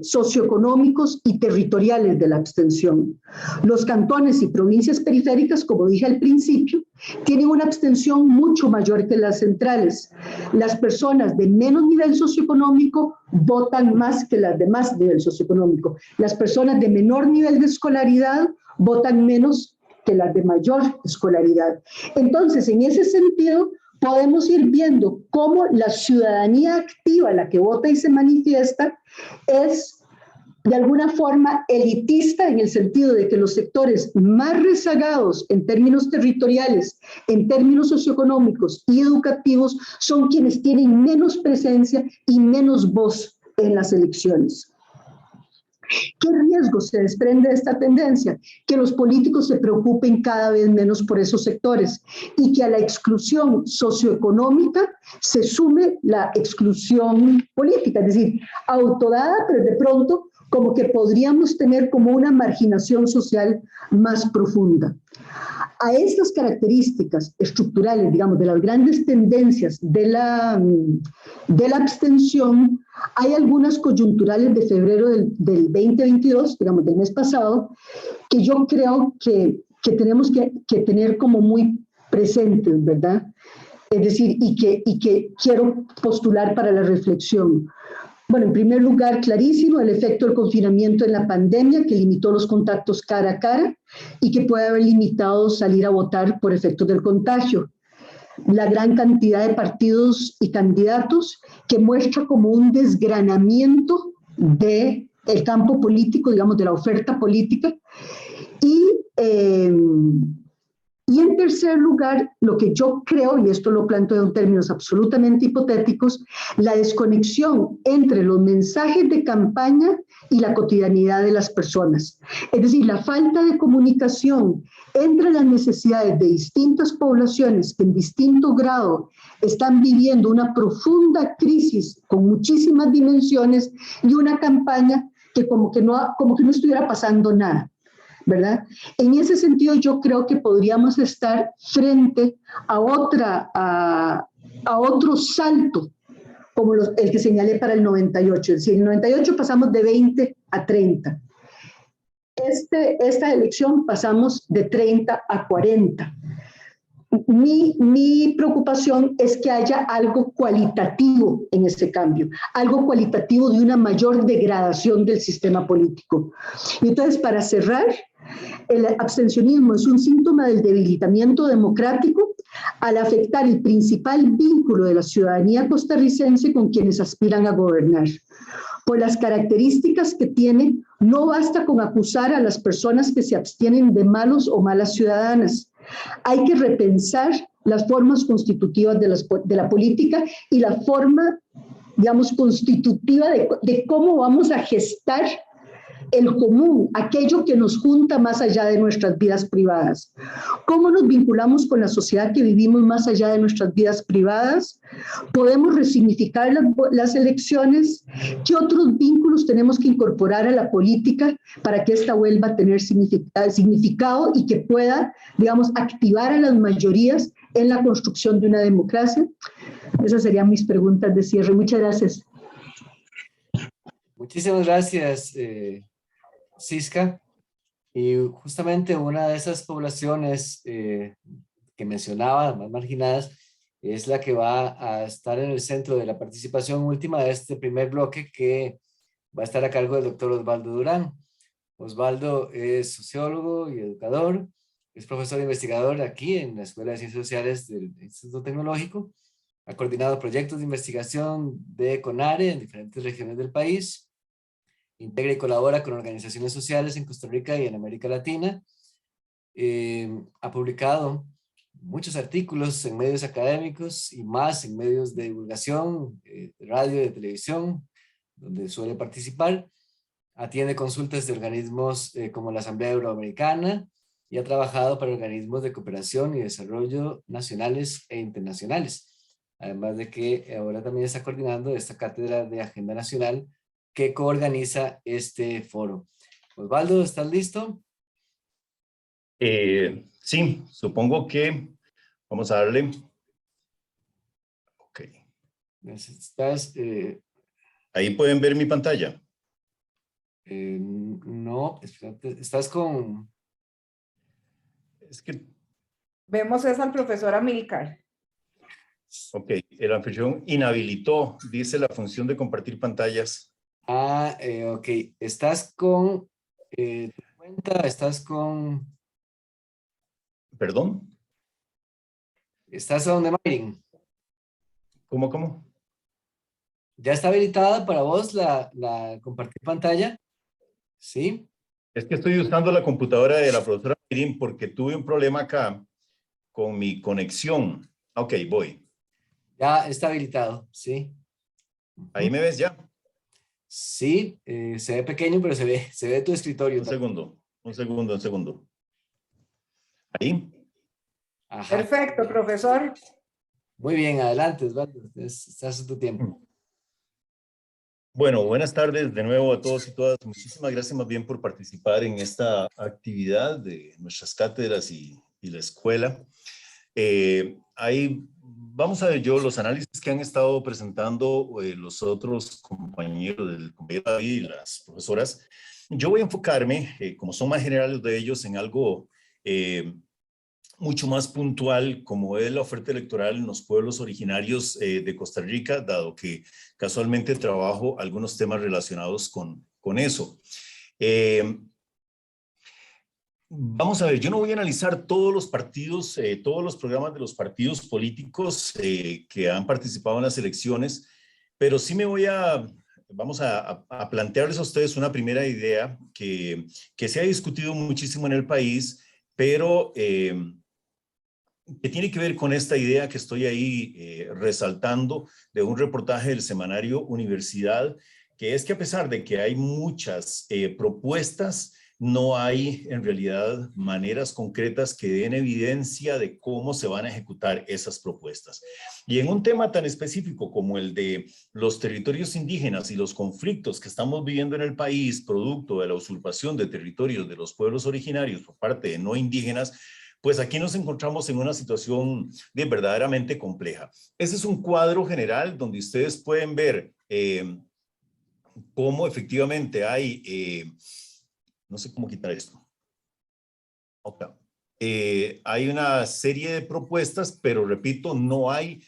[SPEAKER 4] socioeconómicos y territoriales de la abstención. Los cantones y provincias periféricas, como dije al principio, tienen una abstención mucho mayor que las centrales. Las personas de menos nivel socioeconómico votan más que las de más nivel socioeconómico. Las personas de menor nivel de escolaridad votan menos que las de mayor escolaridad. Entonces, en ese sentido, podemos ir viendo cómo la ciudadanía activa, la que vota y se manifiesta, es de alguna forma elitista en el sentido de que los sectores más rezagados en términos territoriales, en términos socioeconómicos y educativos, son quienes tienen menos presencia y menos voz en las elecciones. ¿Qué riesgo se desprende de esta tendencia? Que los políticos se preocupen cada vez menos por esos sectores y que a la exclusión socioeconómica se sume la exclusión política, es decir, autodada, pero de pronto como que podríamos tener como una marginación social más profunda. A estas características estructurales, digamos, de las grandes tendencias de la abstención, hay algunas coyunturales de febrero del 2022, digamos, del mes pasado, que yo creo que tenemos que tener como muy presentes, ¿verdad? Es decir, y que quiero postular para la reflexión. Bueno, en primer lugar, clarísimo, el efecto del confinamiento en la pandemia que limitó los contactos cara a cara y que puede haber limitado salir a votar por efectos del contagio. La gran cantidad de partidos y candidatos que muestra como un desgranamiento del campo político, digamos, de la oferta política. Y en tercer lugar, lo que yo creo, y esto lo planteo en términos absolutamente hipotéticos, la desconexión entre los mensajes de campaña y la cotidianidad de las personas. Es decir, la falta de comunicación entre las necesidades de distintas poblaciones que en distinto grado están viviendo una profunda crisis con muchísimas dimensiones y una campaña que como que no estuviera pasando nada, ¿verdad? En ese sentido, yo creo que podríamos estar frente a otro salto, como el que señalé para el 98. Es decir, en el 98 pasamos de 20 a 30. Esta elección pasamos de 30 a 40. Mi preocupación es que haya algo cualitativo en ese cambio, algo cualitativo de una mayor degradación del sistema político. Y entonces, para cerrar, el abstencionismo es un síntoma del debilitamiento democrático al afectar el principal vínculo de la ciudadanía costarricense con quienes aspiran a gobernar. Por las características que tiene, no basta con acusar a las personas que se abstienen de malos o malas ciudadanas. Hay que repensar las formas constitutivas de la política y la forma, digamos, constitutiva de cómo vamos a gestar el común, aquello que nos junta más allá de nuestras vidas privadas. ¿Cómo nos vinculamos con la sociedad que vivimos más allá de nuestras vidas privadas? ¿Podemos resignificar las elecciones? ¿Qué otros vínculos tenemos que incorporar a la política para que ésta vuelva a tener significado y que pueda, digamos, activar a las mayorías en la construcción de una democracia? Esas serían mis preguntas de cierre. Muchas gracias.
[SPEAKER 1] Muchísimas gracias, Cisca. Y justamente una de esas poblaciones que mencionaba, más marginadas, es la que va a estar en el centro de la participación última de este primer bloque, que va a estar a cargo del doctor Osvaldo Durán. Osvaldo es sociólogo y educador, es profesor e investigador aquí en la Escuela de Ciencias Sociales del Instituto Tecnológico, ha coordinado proyectos de investigación de CONARE en diferentes regiones del país, integra y colabora con organizaciones sociales en Costa Rica y en América Latina. Ha publicado muchos artículos en medios académicos y más en medios de divulgación, de radio, de televisión, donde suele participar. Atiende consultas de organismos como la Asamblea Euroamericana y ha trabajado para organismos de cooperación y desarrollo nacionales e internacionales. Además de que ahora también está coordinando esta cátedra de Agenda Nacional que coorganiza este foro. Osvaldo, ¿estás listo?
[SPEAKER 5] Sí, supongo que vamos a darle. Ok.
[SPEAKER 1] ¿Estás?
[SPEAKER 5] Ahí pueden ver mi pantalla.
[SPEAKER 1] No, espérate, estás con...
[SPEAKER 5] Es que...
[SPEAKER 6] Vemos es al profesor Amílcar.
[SPEAKER 5] Ok, el anfitrión inhabilitó, dice la función de compartir pantallas.
[SPEAKER 1] Ah, ok. ¿Estás con tu cuenta? ¿Estás con...?
[SPEAKER 5] ¿Perdón?
[SPEAKER 1] ¿Estás on the miring?
[SPEAKER 5] ¿Cómo?
[SPEAKER 1] ¿Ya está habilitada para vos la compartir pantalla? ¿Sí?
[SPEAKER 5] Es que estoy usando la computadora de la profesora Mirin porque tuve un problema acá con mi conexión. Ok, voy.
[SPEAKER 1] Ya está habilitado, ¿sí?
[SPEAKER 5] ¿Ahí me ves ya?
[SPEAKER 1] Sí, se ve pequeño, pero se ve tu escritorio.
[SPEAKER 5] Un segundo. ¿Ahí?
[SPEAKER 1] Ajá.
[SPEAKER 6] Perfecto, profesor.
[SPEAKER 1] Muy bien, adelante, Osvaldo. Estás en tu tiempo.
[SPEAKER 5] Bueno, buenas tardes de nuevo a todos y todas. Muchísimas gracias más bien por participar en esta actividad de nuestras cátedras y la escuela. Ahí vamos a ver los análisis que han estado presentando los otros compañeros del compañero David y las profesoras. Yo voy a enfocarme, como son más generales de ellos, en algo mucho más puntual, como es la oferta electoral en los pueblos originarios de Costa Rica, dado que casualmente trabajo algunos temas relacionados con eso. Vamos a ver, yo no voy a analizar todos los partidos, todos los programas de los partidos políticos que han participado en las elecciones, pero sí vamos a plantearles a ustedes una primera idea que se ha discutido muchísimo en el país, pero que tiene que ver con esta idea que estoy ahí resaltando de un reportaje del semanario Universidad, que es que a pesar de que hay muchas propuestas, no hay en realidad maneras concretas que den evidencia de cómo se van a ejecutar esas propuestas. Y en un tema tan específico como el de los territorios indígenas y los conflictos que estamos viviendo en el país, producto de la usurpación de territorios de los pueblos originarios por parte de no indígenas, pues aquí nos encontramos en una situación verdaderamente compleja. Ese es un cuadro general donde ustedes pueden ver cómo efectivamente hay... no sé cómo quitar esto. Okay. Hay una serie de propuestas, pero repito, no hay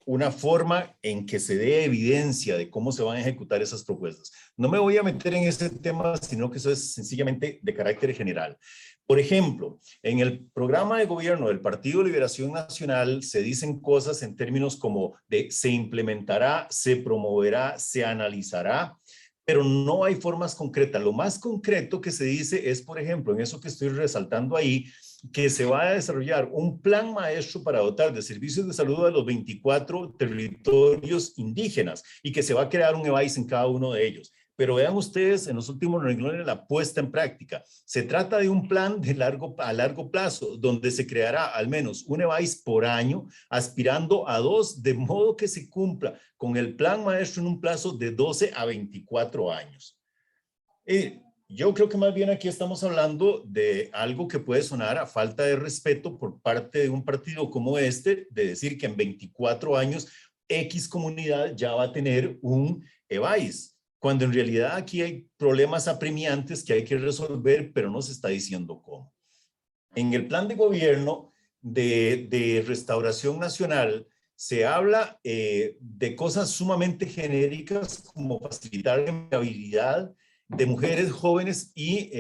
[SPEAKER 5] una forma en que se dé evidencia de cómo se van a ejecutar esas propuestas. No me voy a meter en ese tema, sino que eso es sencillamente de carácter general. Por ejemplo, en el programa de gobierno del Partido Liberación Nacional se dicen cosas en términos como de se implementará, se promoverá, se analizará, pero no hay formas concretas. Lo más concreto que se dice es, por ejemplo, en eso que estoy resaltando ahí, que se va a desarrollar un plan maestro para dotar de servicios de salud a los 24 territorios indígenas y que se va a crear un EVAIS en cada uno de ellos. Pero vean ustedes en los últimos renglones la puesta en práctica. Se trata de un plan a largo plazo, donde se creará al menos un EVAIS por año, aspirando a 2, de modo que se cumpla con el plan maestro en un plazo de 12 a 24 años. Yo creo que más bien aquí estamos hablando de algo que puede sonar a falta de respeto por parte de un partido como este, de decir que en 24 años X comunidad ya va a tener un EVAIS, cuando en realidad aquí hay problemas apremiantes que hay que resolver, pero no se está diciendo cómo. En el plan de gobierno de Restauración Nacional se habla de cosas sumamente genéricas como facilitar la empleabilidad de mujeres jóvenes y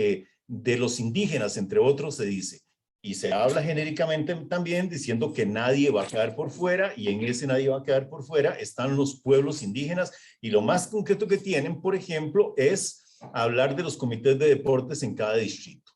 [SPEAKER 5] de los indígenas, entre otros, se dice. Y se habla genéricamente también diciendo que nadie va a quedar por fuera, y en ese nadie va a quedar por fuera están los pueblos indígenas, y lo más concreto que tienen, por ejemplo, es hablar de los comités de deportes en cada distrito.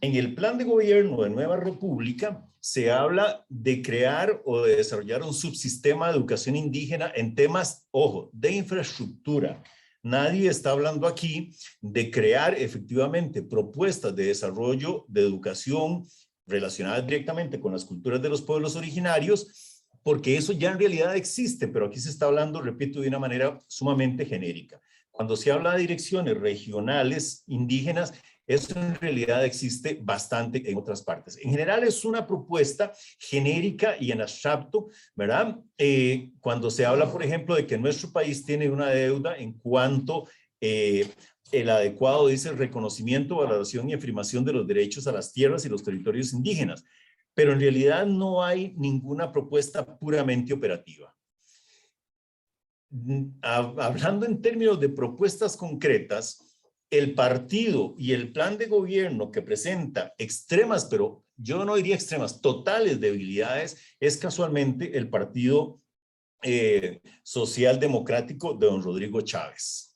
[SPEAKER 5] En el plan de gobierno de Nueva República se habla de crear o de desarrollar un subsistema de educación indígena en temas, ojo, de infraestructura. Nadie está hablando aquí de crear efectivamente propuestas de desarrollo de educación relacionadas directamente con las culturas de los pueblos originarios, porque eso ya en realidad existe, pero aquí se está hablando, repito, de una manera sumamente genérica. Cuando se habla de direcciones regionales indígenas, eso en realidad existe bastante en otras partes. En general es una propuesta genérica y en abstracto, ¿verdad? Cuando se habla, por ejemplo, de que nuestro país tiene una deuda en cuanto el adecuado, dice, reconocimiento, valoración y afirmación de los derechos a las tierras y los territorios indígenas. Pero en realidad no hay ninguna propuesta puramente operativa. Hablando en términos de propuestas concretas, el partido y el plan de gobierno que presenta extremas, pero yo no diría extremas, totales debilidades, es casualmente el Partido Socialdemocrático de don Rodrigo Chávez.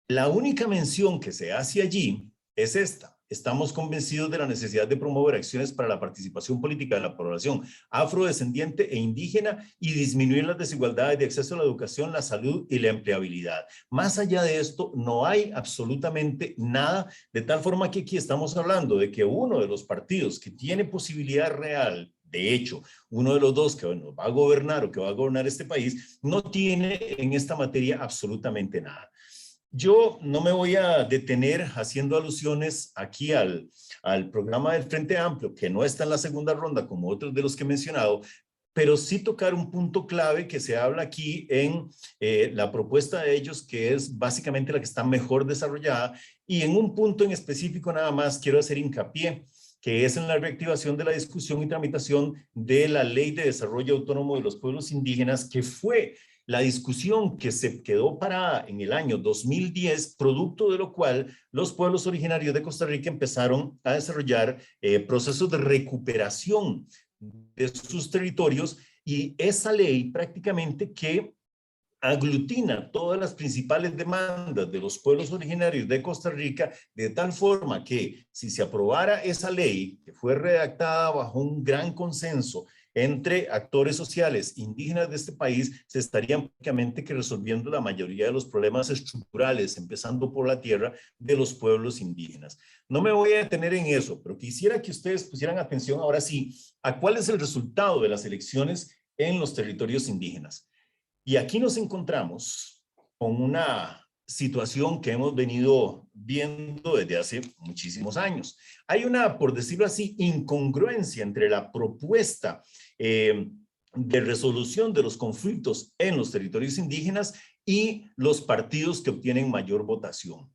[SPEAKER 5] La única mención que se hace allí es esta: estamos convencidos de la necesidad de promover acciones para la participación política de la población afrodescendiente e indígena y disminuir las desigualdades de acceso a la educación, la salud y la empleabilidad. Más allá de esto, no hay absolutamente nada, de tal forma que aquí estamos hablando de que uno de los partidos que tiene posibilidad real, de hecho, uno de los dos que va a gobernar o que va a gobernar este país, no tiene en esta materia absolutamente nada. Yo no me voy a detener haciendo alusiones aquí al programa del Frente Amplio, que no está en la segunda ronda como otros de los que he mencionado, pero sí tocar un punto clave que se habla aquí en la propuesta de ellos, que es básicamente la que está mejor desarrollada, y en un punto en específico nada más quiero hacer hincapié, que es en la reactivación de la discusión y tramitación de la Ley de Desarrollo Autónomo de los Pueblos Indígenas, que fue la discusión que se quedó parada en el año 2010, producto de lo cual los pueblos originarios de Costa Rica empezaron a desarrollar procesos de recuperación de sus territorios, y esa ley prácticamente que aglutina todas las principales demandas de los pueblos originarios de Costa Rica, de tal forma que si se aprobara esa ley, que fue redactada bajo un gran consenso entre actores sociales indígenas de este país, se estarían prácticamente que resolviendo la mayoría de los problemas estructurales, empezando por la tierra, de los pueblos indígenas. No me voy a detener en eso, pero quisiera que ustedes pusieran atención ahora sí a cuál es el resultado de las elecciones en los territorios indígenas. Y aquí nos encontramos con una situación que hemos venido viendo desde hace muchísimos años. Hay una, por decirlo así, incongruencia entre la propuesta de resolución de los conflictos en los territorios indígenas y los partidos que obtienen mayor votación.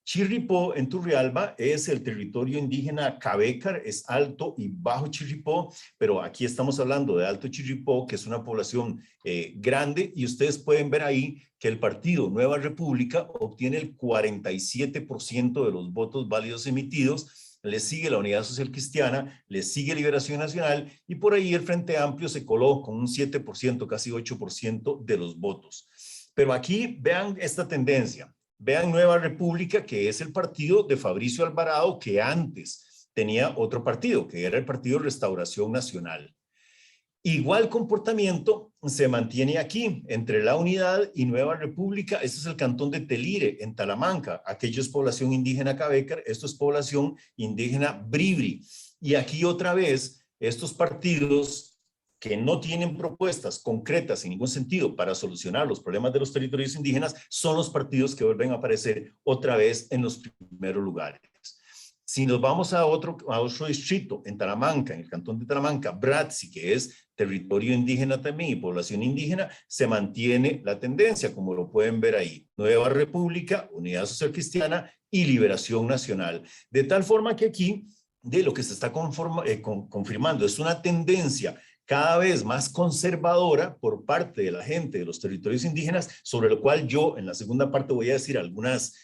[SPEAKER 5] Chirripó en Turrialba es el territorio indígena Cavécar, es Alto y Bajo Chirripó, pero aquí estamos hablando de Alto Chirripó, que es una población grande, y ustedes pueden ver ahí que el partido Nueva República obtiene el 47% de los votos válidos emitidos. Le sigue la Unidad Social Cristiana, le sigue Liberación Nacional, y por ahí el Frente Amplio se coló con un 7%, casi 8% de los votos. Pero aquí vean esta tendencia. Vean Nueva República, que es el partido de Fabricio Alvarado, que antes tenía otro partido, que era el Partido Restauración Nacional. Igual comportamiento se mantiene aquí, entre La Unidad y Nueva República. Este es el cantón de Telire, en Talamanca. Aquello es población indígena Cavécar, esto es población indígena Bribri. Y aquí otra vez, estos partidos que no tienen propuestas concretas en ningún sentido para solucionar los problemas de los territorios indígenas, son los partidos que vuelven a aparecer otra vez en los primeros lugares. Si nos vamos a otro distrito, en Talamanca, en el cantón de Talamanca, Bratzi, que es territorio indígena también y población indígena, se mantiene la tendencia, como lo pueden ver ahí. Nueva República, Unidad Social Cristiana y Liberación Nacional. De tal forma que aquí, de lo que se está confirmando, es una tendencia cada vez más conservadora por parte de la gente de los territorios indígenas, sobre lo cual yo en la segunda parte voy a decir algunas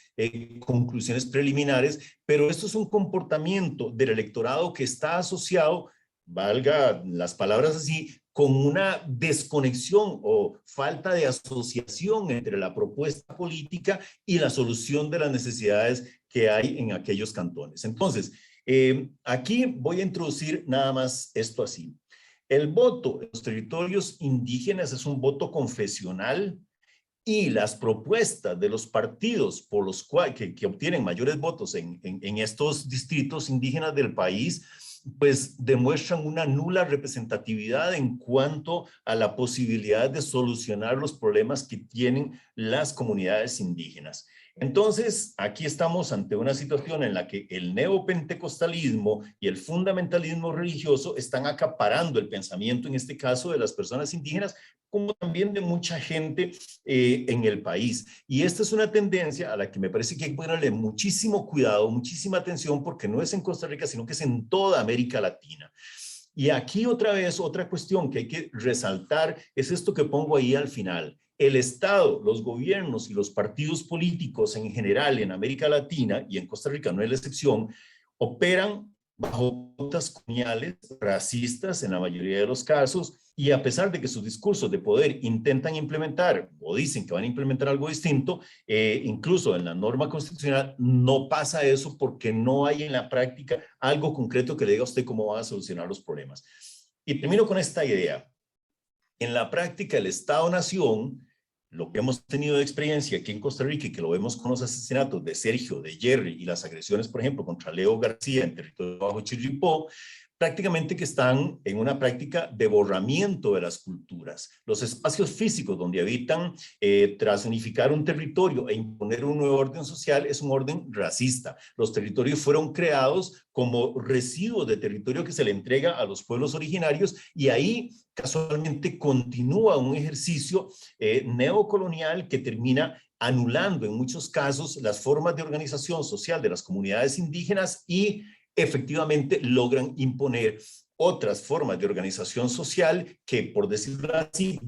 [SPEAKER 5] conclusiones preliminares, pero esto es un comportamiento del electorado que está asociado, valga las palabras así, con una desconexión o falta de asociación entre la propuesta política y la solución de las necesidades que hay en aquellos cantones. Entonces, aquí voy a introducir nada más esto así. El voto en los territorios indígenas es un voto confesional, y las propuestas de los partidos por los cuales que obtienen mayores votos en estos distritos indígenas del país, pues demuestran una nula representatividad en cuanto a la posibilidad de solucionar los problemas que tienen las comunidades indígenas. Entonces, aquí estamos ante una situación en la que el neopentecostalismo y el fundamentalismo religioso están acaparando el pensamiento, en este caso, de las personas indígenas, como también de mucha gente en el país. Y esta es una tendencia a la que me parece que hay que ponerle muchísimo cuidado, muchísima atención, porque no es en Costa Rica, sino que es en toda América Latina. Y aquí otra vez, otra cuestión que hay que resaltar es esto que pongo ahí al final. El Estado, los gobiernos y los partidos políticos en general en América Latina, y en Costa Rica no es la excepción, operan bajo pautas coloniales, racistas en la mayoría de los casos, y a pesar de que sus discursos de poder intentan implementar o dicen que van a implementar algo distinto, incluso en la norma constitucional no pasa eso porque no hay en la práctica algo concreto que le diga a usted cómo va a solucionar los problemas. Y termino con esta idea. En la práctica, el Estado-Nación, lo que hemos tenido de experiencia aquí en Costa Rica y que lo vemos con los asesinatos de Sergio, de Jerry y las agresiones, por ejemplo, contra Leo García en territorio bajo Chirripó, prácticamente que están en una práctica de borramiento de las culturas. Los espacios físicos donde habitan, tras unificar un territorio e imponer un nuevo orden social, es un orden racista. Los territorios fueron creados como residuos de territorio que se le entrega a los pueblos originarios, y ahí casualmente continúa un ejercicio neocolonial que termina anulando en muchos casos las formas de organización social de las comunidades indígenas y efectivamente logran imponer otras formas de organización social que, por decirlo así,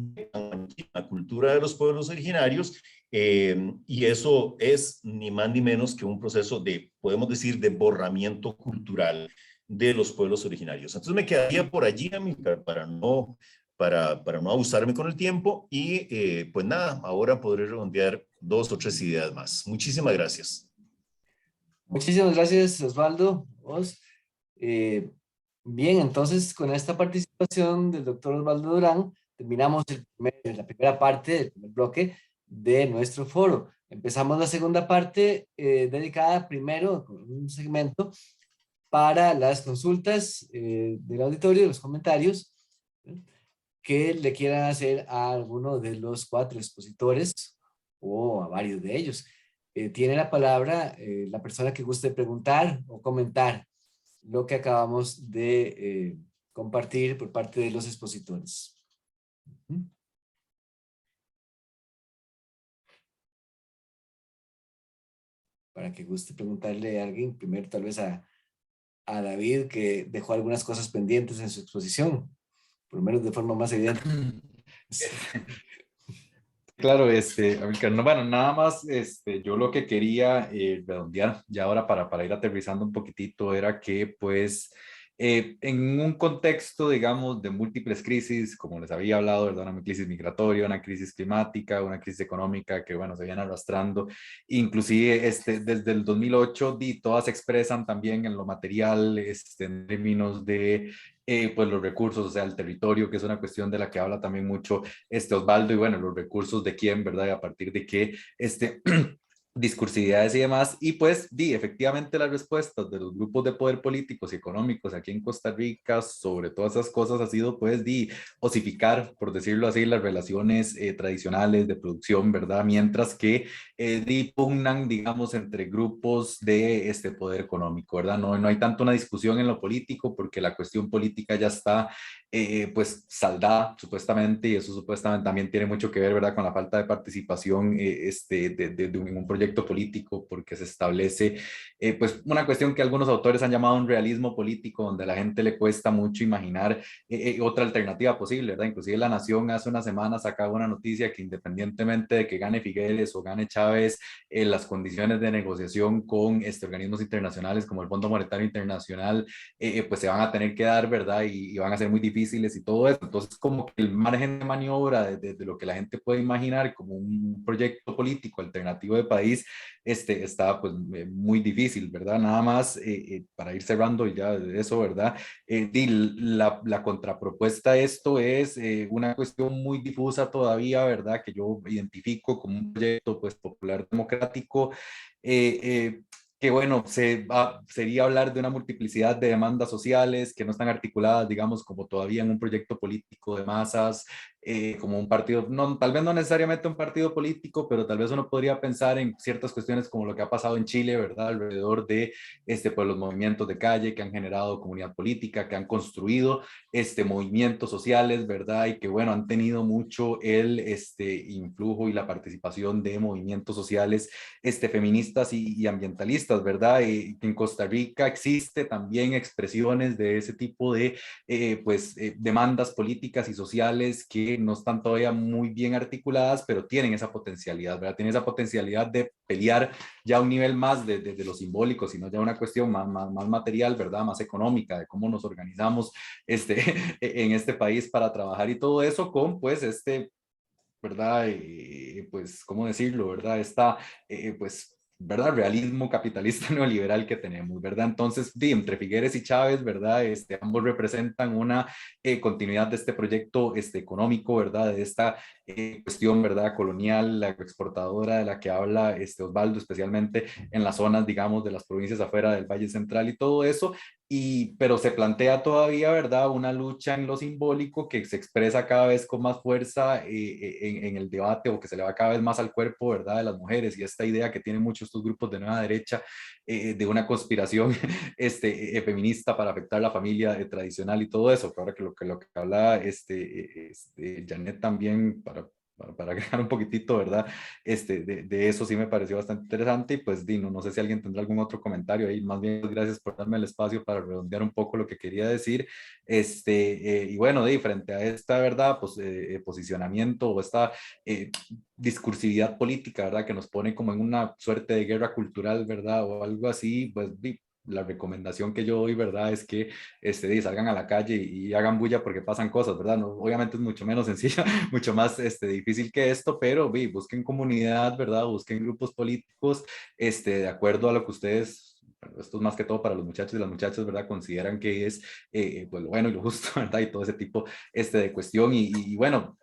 [SPEAKER 5] la cultura de los pueblos originarios, y eso es ni más ni menos que un proceso de, podemos decir, de borramiento cultural de los pueblos originarios. Entonces me quedaría por allí, Amílcar, para no abusarme con el tiempo, y pues nada, ahora podré redondear 2 o 3 ideas más. Muchísimas gracias.
[SPEAKER 1] Muchísimas gracias, Osvaldo. Bien, entonces con esta participación del doctor Osvaldo Durán, terminamos la primera parte del primer bloque de nuestro foro. Empezamos la segunda parte dedicada primero con un segmento para las consultas del auditorio, los comentarios que le quieran hacer a alguno de los 4 expositores o a varios de ellos. Tiene la palabra la persona que guste preguntar o comentar lo que acabamos de compartir por parte de los expositores. Para que guste preguntarle a alguien, primero tal vez a David, que dejó algunas cosas pendientes en su exposición, por lo menos de forma más evidente.
[SPEAKER 3] Claro, Amílcar, no, bueno, nada más, yo lo que quería redondear ya ahora para ir aterrizando un poquitito era que, pues, en un contexto, digamos, de múltiples crisis, como les había hablado, ¿verdad? Una crisis migratoria, una crisis climática, una crisis económica que, bueno, se vienen arrastrando, inclusive desde el 2008, todas se expresan también en lo material, en términos de pues los recursos, o sea, el territorio, que es una cuestión de la que habla también mucho Osvaldo, y bueno, los recursos de quién, ¿verdad? Y a partir de qué, discursividades y demás, y pues efectivamente las respuestas de los grupos de poder políticos y económicos aquí en Costa Rica sobre todas esas cosas ha sido pues osificar, por decirlo así, las relaciones tradicionales de producción, ¿verdad? Mientras que pugnan, digamos, entre grupos de poder económico, ¿verdad? No hay tanto una discusión en lo político porque la cuestión política ya está pues saldada supuestamente, y eso supuestamente también tiene mucho que ver, ¿verdad? Con la falta de participación en un proyecto proyecto político, porque se establece pues una cuestión que algunos autores han llamado un realismo político, donde a la gente le cuesta mucho imaginar otra alternativa posible, ¿verdad? Inclusive La Nación hace una semana sacaba una noticia que independientemente de que gane Figueres o gane Chávez, las condiciones de negociación con organismos internacionales como el Fondo Monetario Internacional, pues se van a tener que dar, ¿verdad? Y van a ser muy difíciles y todo eso. Entonces, como que el margen de maniobra de lo que la gente puede imaginar como un proyecto político alternativo de país, está pues muy difícil, ¿verdad? Nada más para ir cerrando y ya de eso, ¿verdad? La contrapropuesta a esto es una cuestión muy difusa todavía, ¿verdad? Que yo identifico como un proyecto pues popular democrático, que bueno, sería hablar de una multiplicidad de demandas sociales que no están articuladas, digamos, como todavía en un proyecto político de masas, como un partido, no, tal vez no necesariamente un partido político, pero tal vez uno podría pensar en ciertas cuestiones como lo que ha pasado en Chile, ¿verdad? Alrededor de pues, los movimientos de calle que han generado comunidad política, que han construido movimientos sociales, ¿verdad? Y que, bueno, han tenido mucho el influjo y la participación de movimientos sociales feministas y ambientalistas, ¿verdad? En Costa Rica existe también expresiones de ese tipo de demandas políticas y sociales que no están todavía muy bien articuladas, pero tienen esa potencialidad, ¿verdad? Tienen esa potencialidad de pelear ya a un nivel más de lo simbólico, sino ya una cuestión más material, ¿verdad? Más económica, de cómo nos organizamos en este país para trabajar y todo eso con, pues, ¿verdad? Pues, ¿cómo decirlo? ¿Verdad? Pues, ¿verdad? Realismo capitalista neoliberal que tenemos, ¿verdad? Entonces, entre Figueres y Chávez, ¿verdad? Ambos representan una continuidad de este proyecto económico, ¿verdad? De esta cuestión, ¿verdad? Colonial, la exportadora de la que habla Osvaldo, especialmente en las zonas, digamos, de las provincias afuera del Valle Central y todo eso, pero se plantea todavía, ¿verdad? Una lucha en lo simbólico que se expresa cada vez con más fuerza en el debate, o que se le va cada vez más al cuerpo, ¿verdad? De las mujeres, y esta idea que tienen muchos estos grupos de nueva derecha de una conspiración feminista para afectar la familia tradicional y todo eso, que ahora que lo que habla Janet también, para agregar un poquitito, ¿verdad? De eso sí me pareció bastante interesante, y pues Dino, no sé si alguien tendrá algún otro comentario ahí. Más bien, gracias por darme el espacio para redondear un poco lo que quería decir. Y bueno, frente a esta, ¿verdad? Pues posicionamiento o esta discursividad política, ¿verdad? Que nos pone como en una suerte de guerra cultural, ¿verdad? O algo así, pues la recomendación que yo doy, ¿verdad? Es que salgan a la calle y hagan bulla porque pasan cosas, ¿verdad? No, obviamente es mucho menos sencillo, mucho más difícil que esto, pero busquen comunidad, ¿verdad? Busquen grupos políticos, de acuerdo a lo que ustedes, bueno, esto es más que todo para los muchachos y las muchachas, ¿verdad? Consideran que es pues lo bueno y lo justo, ¿verdad? Y todo ese tipo de cuestión, y bueno,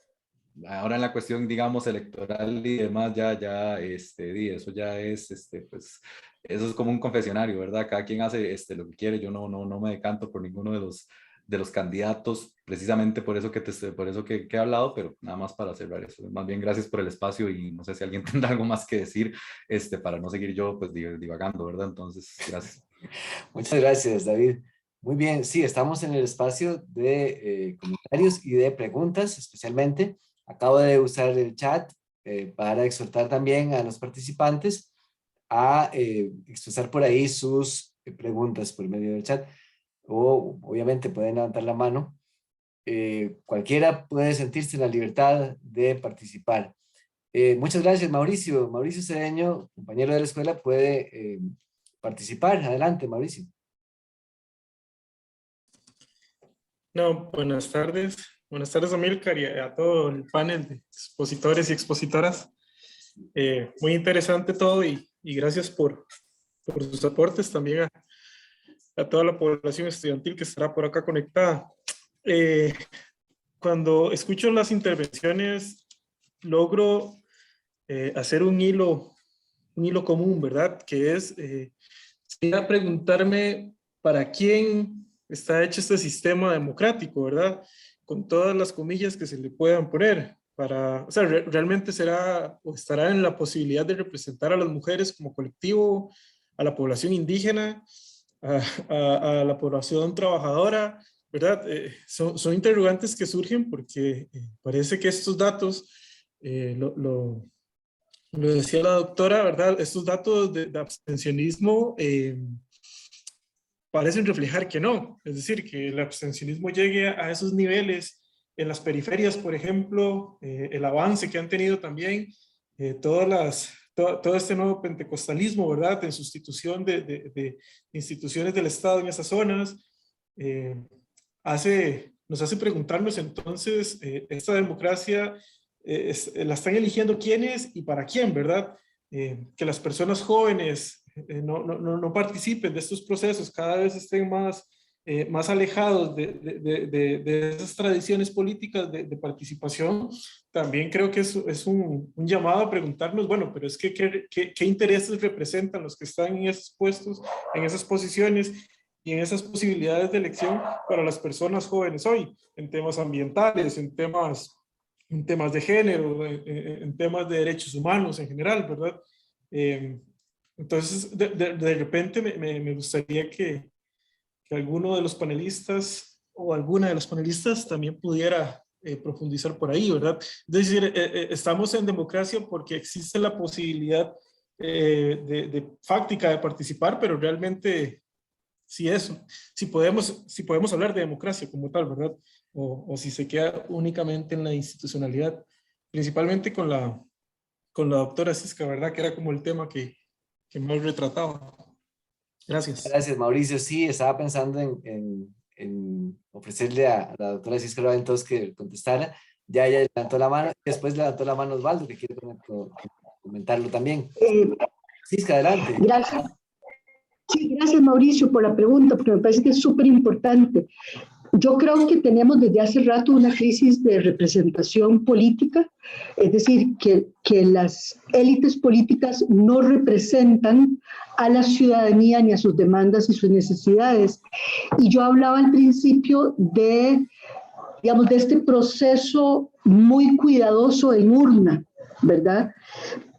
[SPEAKER 3] ahora en la cuestión, digamos, electoral y demás, eso ya es, pues, eso es como un confesionario, ¿verdad? Cada quien hace lo que quiere. Yo no me decanto por ninguno de los candidatos, precisamente por eso que he hablado, pero nada más para cerrar eso. Más bien, gracias por el espacio, y no sé si alguien tendrá algo más que decir, para no seguir yo, pues, divagando, ¿verdad? Entonces, gracias.
[SPEAKER 1] Muchas gracias, David. Muy bien, sí, estamos en el espacio de comentarios y de preguntas, especialmente. Acabo de usar el chat para exhortar también a los participantes a expresar por ahí sus preguntas por medio del chat, o obviamente pueden levantar la mano. Cualquiera puede sentirse en la libertad de participar. Muchas gracias, Mauricio. Mauricio Cedeño, compañero de la escuela, puede participar. Adelante, Mauricio.
[SPEAKER 7] No, buenas tardes. Buenas tardes, Amílcar, y a todo el panel de expositores y expositoras. Muy interesante todo, y gracias por sus aportes también a toda la población estudiantil que estará por acá conectada. Cuando escucho las intervenciones, logro hacer un hilo común, ¿verdad? Que es, sería preguntarme para quién está hecho este sistema democrático, ¿verdad? Con todas las comillas que se le puedan poner. O sea, realmente será o estará en la posibilidad de representar a las mujeres como colectivo, a la población indígena, a la población trabajadora, ¿verdad? Son interrogantes que surgen porque parece que estos datos Lo decía la doctora, ¿verdad? Estos datos de abstencionismo parecen reflejar que no. Es decir, que el abstencionismo llegue a esos niveles en las periferias, por ejemplo, el avance que han tenido también todo este nuevo pentecostalismo, ¿verdad? En sustitución de instituciones del Estado en esas zonas, nos hace preguntarnos entonces, esta democracia la están eligiendo quiénes y para quién, ¿verdad? Que las personas jóvenes no participen de estos procesos, cada vez estén más alejados de esas tradiciones políticas de participación, también creo que es un llamado a preguntarnos, bueno, pero es que ¿qué intereses representan los que están en esos puestos, en esas posiciones y en esas posibilidades de elección para las personas jóvenes hoy, en temas ambientales, en temas de género, en temas de derechos humanos en general, ¿verdad? Entonces, de repente me gustaría que alguno de los panelistas o alguna de las panelistas también pudiera profundizar por ahí, ¿verdad? Es decir, estamos en democracia porque existe la posibilidad fáctica de participar, pero realmente si podemos hablar de democracia como tal, ¿verdad? O si se queda únicamente en la institucionalidad, principalmente con la doctora Cisca, ¿verdad? Que era como el tema que más retrataba. Gracias.
[SPEAKER 1] Gracias, Mauricio. Sí, estaba pensando en ofrecerle a la doctora Cisca Loventos que contestara. Ya ella levantó la mano, después levantó la mano Osvaldo, que quiere comentarlo también. Cisca, adelante.
[SPEAKER 4] Gracias. Sí, gracias, Mauricio, por la pregunta, porque me parece que es súper importante. Yo creo que tenemos desde hace rato una crisis de representación política, es decir, que las élites políticas no representan a la ciudadanía ni a sus demandas y sus necesidades. Y yo hablaba al principio de este proceso muy cuidadoso en urna, ¿verdad?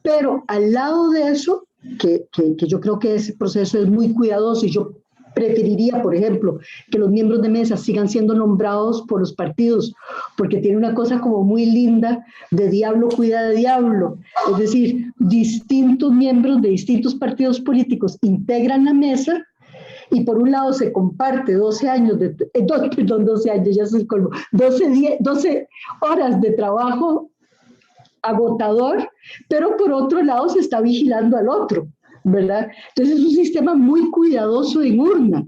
[SPEAKER 4] Pero al lado de eso, que yo creo que ese proceso es muy cuidadoso y yo preferiría, por ejemplo, que los miembros de mesa sigan siendo nombrados por los partidos, porque tiene una cosa como muy linda de diablo cuida de diablo. Es decir, distintos miembros de distintos partidos políticos integran la mesa y por un lado se comparte 12 años, 12 años, ya es el colmo, 12 horas de trabajo agotador, pero por otro lado se está vigilando al otro, ¿verdad? Entonces es un sistema muy cuidadoso en urna,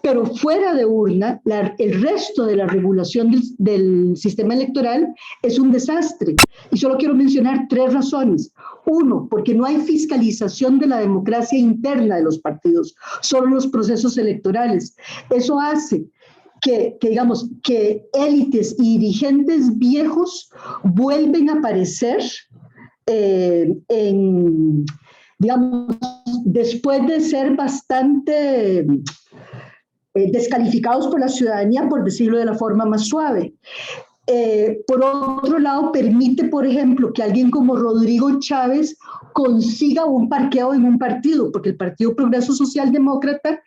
[SPEAKER 4] pero fuera de urna, el resto de la regulación del sistema electoral es un desastre. Y solo quiero mencionar 3 razones. 1, porque no hay fiscalización de la democracia interna de los partidos, solo los procesos electorales. Eso hace que élites y dirigentes viejos vuelven a aparecer después de ser bastante descalificados por la ciudadanía, por decirlo de la forma más suave. Por otro lado, permite, por ejemplo, que alguien como Rodrigo Chávez consiga un parqueo en un partido, porque el Partido Progreso Social Demócrata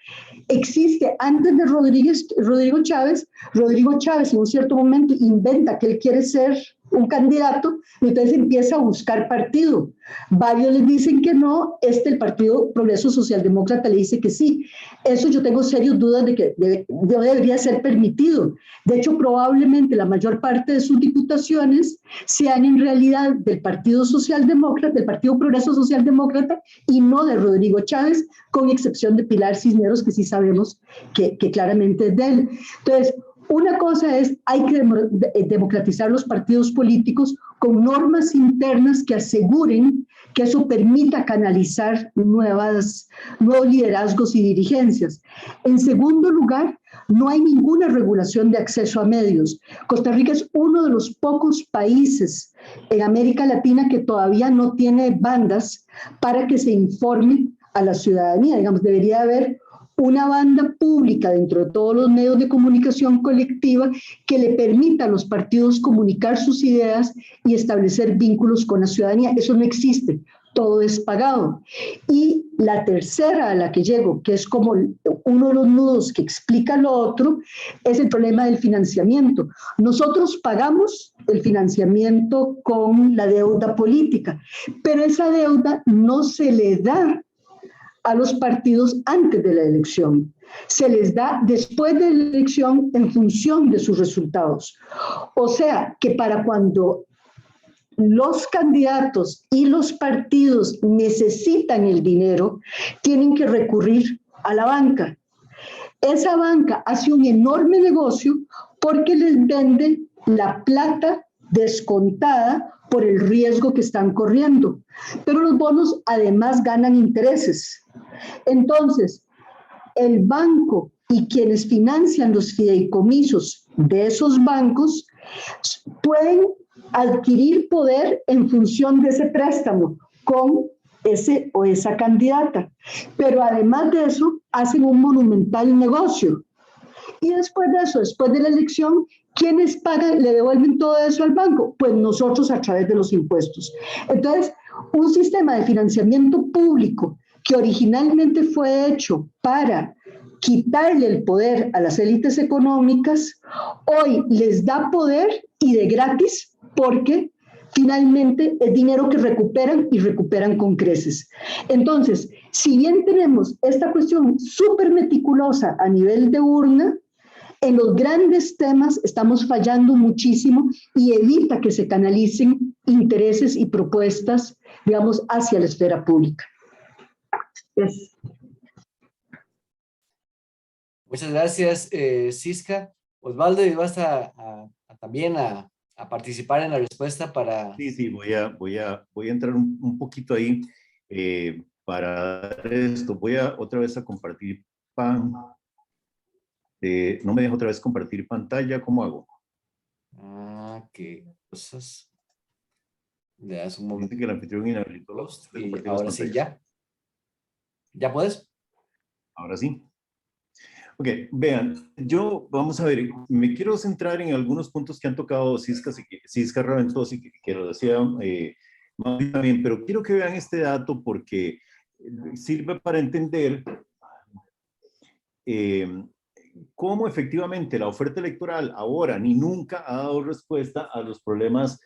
[SPEAKER 4] existe antes de Rodrigo Chávez. Rodrigo Chávez en un cierto momento inventa que él quiere ser un candidato, y entonces empieza a buscar partido. Varios le dicen que no, el Partido Progreso Social Demócrata le dice que sí. Eso yo tengo serias dudas de que no debería ser permitido. De hecho, probablemente la mayor parte de sus diputaciones sean en realidad del Partido Socialdemócrata, del Partido Progreso Social Demócrata, y no de Rodrigo Chávez, con excepción de Pilar Cisneros, que sí sabemos que claramente es de él. Entonces, una cosa es, hay que democratizar los partidos políticos con normas internas que aseguren que eso permita canalizar nuevos liderazgos y dirigencias. En segundo lugar, no hay ninguna regulación de acceso a medios. Costa Rica es uno de los pocos países en América Latina que todavía no tiene bandas para que se informe a la ciudadanía. Debería haber una banda pública dentro de todos los medios de comunicación colectiva que le permita a los partidos comunicar sus ideas y establecer vínculos con la ciudadanía. Eso no existe. todo es pagado. Y la tercera a la que llego, que es como uno de los nudos que explica lo otro, es el problema del financiamiento. Nosotros pagamos el financiamiento con la deuda política, pero esa deuda no se le da a los partidos antes de la elección. Se les da después de la elección en función de sus resultados. O sea, que para cuando los candidatos y los partidos necesitan el dinero, tienen que recurrir a la banca. Esa banca hace un enorme negocio porque les vende la plata descontada por el riesgo que están corriendo. Pero los bonos además ganan intereses. Entonces, el banco y quienes financian los fideicomisos de esos bancos pueden adquirir poder en función de ese préstamo con ese o esa candidata. Pero además de eso, hacen un monumental negocio. Y después de eso, después de la elección, ¿quiénes pagan, le devuelven todo eso al banco? Pues nosotros a través de los impuestos. Entonces, un sistema de financiamiento público que originalmente fue hecho para quitarle el poder a las élites económicas, hoy les da poder y de gratis porque finalmente es dinero que recuperan y recuperan con creces. Entonces, si bien tenemos esta cuestión súper meticulosa a nivel de urna, en los grandes temas estamos fallando muchísimo y evita que se canalicen intereses y propuestas, digamos, hacia la esfera pública. Yes.
[SPEAKER 1] Muchas gracias, Cisca. Osvaldo, ¿y vas también a participar en la respuesta para...?
[SPEAKER 5] Sí, voy a entrar un poquito ahí para dar esto. Voy a otra vez a compartir no me deja otra vez compartir pantalla. ¿Cómo hago?
[SPEAKER 1] Qué cosas. Le das un momento.
[SPEAKER 5] Dice que el anfitrión inhabilitó los
[SPEAKER 1] y ahora sí, ya. ¿Ya puedes?
[SPEAKER 5] Ahora sí. Ok, vean, vamos a ver, me quiero centrar en algunos puntos que han tocado Cisca Raventós y que lo decía Mauri también, pero quiero que vean este dato porque sirve para entender cómo efectivamente la oferta electoral ahora ni nunca ha dado respuesta a los problemas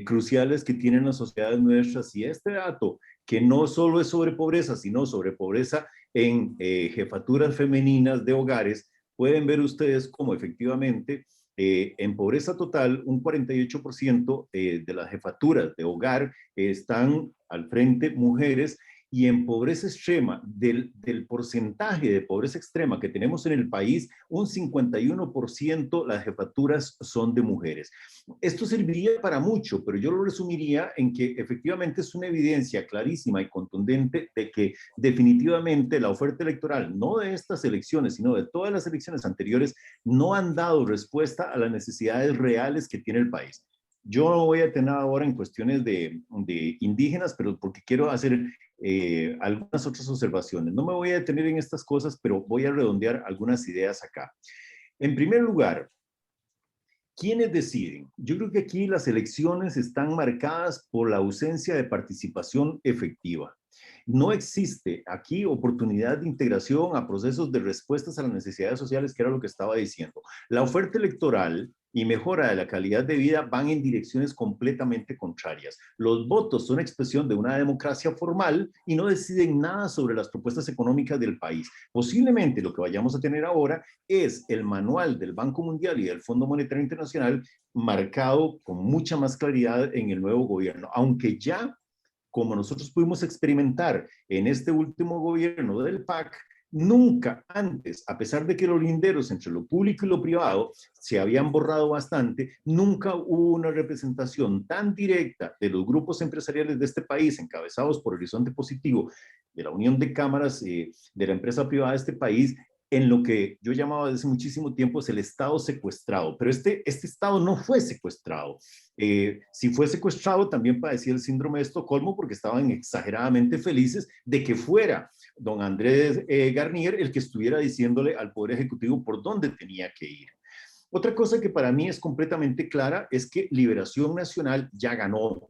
[SPEAKER 5] cruciales que tienen las sociedades nuestras. Y este dato, que no solo es sobre pobreza, sino sobre pobreza en jefaturas femeninas de hogares, pueden ver ustedes cómo efectivamente en pobreza total un 48% de las jefaturas de hogar están al frente mujeres, y en pobreza extrema, del porcentaje de pobreza extrema que tenemos en el país, un 51% las jefaturas son de mujeres. Esto serviría para mucho, pero yo lo resumiría en que efectivamente es una evidencia clarísima y contundente de que definitivamente la oferta electoral, no de estas elecciones, sino de todas las elecciones anteriores, no han dado respuesta a las necesidades reales que tiene el país. Yo no voy a tener ahora en cuestiones de indígenas, pero porque quiero hacer algunas otras observaciones. No me voy a detener en estas cosas, pero voy a redondear algunas ideas acá. En primer lugar, ¿quiénes deciden? Yo creo que aquí las elecciones están marcadas por la ausencia de participación efectiva. No existe aquí oportunidad de integración a procesos de respuestas a las necesidades sociales, que era lo que estaba diciendo. La oferta electoral y mejora de la calidad de vida van en direcciones completamente contrarias. Los votos son expresión de una democracia formal y no deciden nada sobre las propuestas económicas del país. Posiblemente lo que vayamos a tener ahora es el manual del Banco Mundial y del Fondo Monetario Internacional marcado con mucha más claridad en el nuevo gobierno, aunque ya, como nosotros pudimos experimentar en este último gobierno del PAC, nunca antes, a pesar de que los linderos entre lo público y lo privado se habían borrado bastante, nunca hubo una representación tan directa de los grupos empresariales de este país, encabezados por Horizonte Positivo, de la Unión de Cámaras de la empresa privada de este país, en lo que yo llamaba desde muchísimo tiempo es el Estado secuestrado. Pero este Estado no fue secuestrado. Si fue secuestrado, también padecía el síndrome de Estocolmo porque estaban exageradamente felices de que fuera don Andrés Garnier el que estuviera diciéndole al Poder Ejecutivo por dónde tenía que ir. Otra cosa que para mí es completamente clara es que Liberación Nacional ya ganó.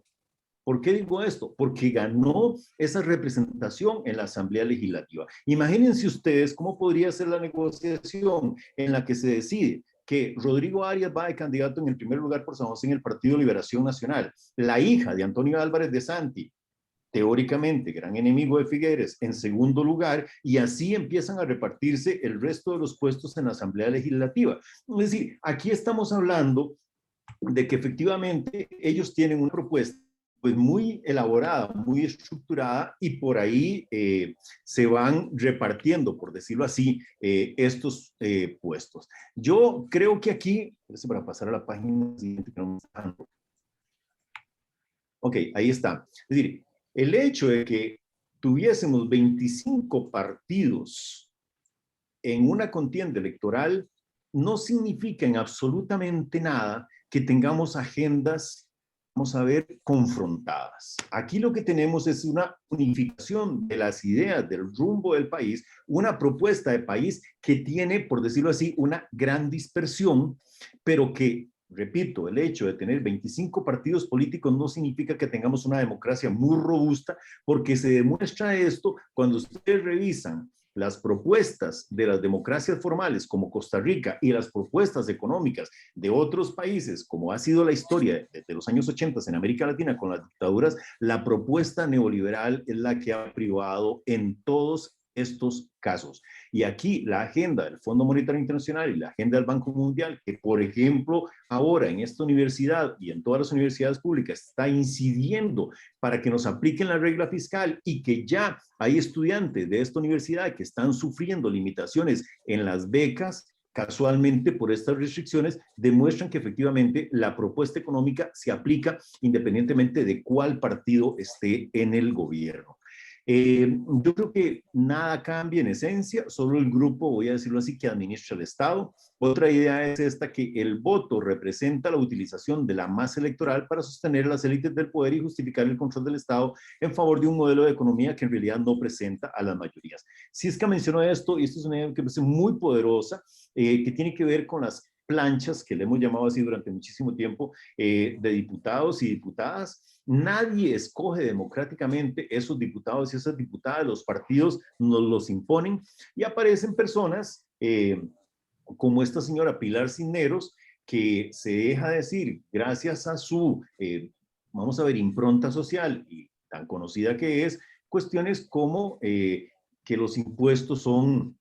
[SPEAKER 5] ¿Por qué digo esto? Porque ganó esa representación en la Asamblea Legislativa. Imagínense ustedes cómo podría ser la negociación en la que se decide que Rodrigo Arias va de candidato en el primer lugar por San José en el Partido Liberación Nacional, la hija de Antonio Álvarez de Santi, teóricamente gran enemigo de Figueres, en segundo lugar, y así empiezan a repartirse el resto de los puestos en la Asamblea Legislativa. Es decir, aquí estamos hablando de que efectivamente ellos tienen una propuesta pues muy elaborada, muy estructurada, y por ahí se van repartiendo, por decirlo así, estos puestos. Yo creo que aquí, para pasar a la página siguiente, ok, ahí está. Es decir, el hecho de que tuviésemos 25 partidos en una contienda electoral no significa en absolutamente nada que tengamos agendas, vamos a ver, confrontadas. Aquí lo que tenemos es una unificación de las ideas, del rumbo del país, una propuesta de país que tiene, por decirlo así, una gran dispersión, pero que, repito, el hecho de tener 25 partidos políticos no significa que tengamos una democracia muy robusta, porque se demuestra esto cuando ustedes revisan las propuestas de las democracias formales como Costa Rica y las propuestas económicas de otros países, como ha sido la historia desde los años 80 en América Latina con las dictaduras, la propuesta neoliberal es la que ha privado en todos estos casos. Y aquí la agenda del Fondo Monetario Internacional y la agenda del Banco Mundial, que por ejemplo ahora en esta universidad y en todas las universidades públicas está incidiendo para que nos apliquen la regla fiscal, y que ya hay estudiantes de esta universidad que están sufriendo limitaciones en las becas, casualmente por estas restricciones, demuestran que efectivamente la propuesta económica se aplica independientemente de cuál partido esté en el gobierno. Yo creo que nada cambia en esencia, solo el grupo, voy a decirlo así, que administra el Estado. Otra idea es esta, que el voto representa la utilización de la masa electoral para sostener a las élites del poder y justificar el control del Estado en favor de un modelo de economía que en realidad no presenta a las mayorías. Si es que menciono esto, y esto es una idea que me parece muy poderosa, que tiene que ver con las planchas, que le hemos llamado así durante muchísimo tiempo, de diputados y diputadas. Nadie escoge democráticamente esos diputados y esas diputadas, los partidos nos los imponen, y aparecen personas como esta señora Pilar Cisneros, que se deja decir, gracias a su, vamos a ver, impronta social y tan conocida que es, cuestiones como que los impuestos son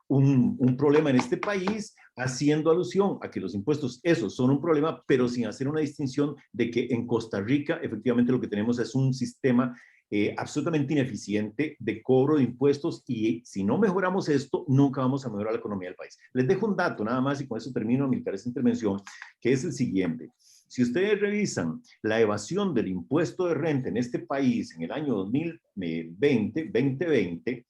[SPEAKER 5] un problema en este país, haciendo alusión a que los impuestos, esos son un problema, pero sin hacer una distinción de que en Costa Rica efectivamente lo que tenemos es un sistema absolutamente ineficiente de cobro de impuestos, y si no mejoramos esto, nunca vamos a mejorar la economía del país. Les dejo un dato nada más y con eso termino mi intervención, que es el siguiente. Si ustedes revisan la evasión del impuesto de renta en este país en el año 2020,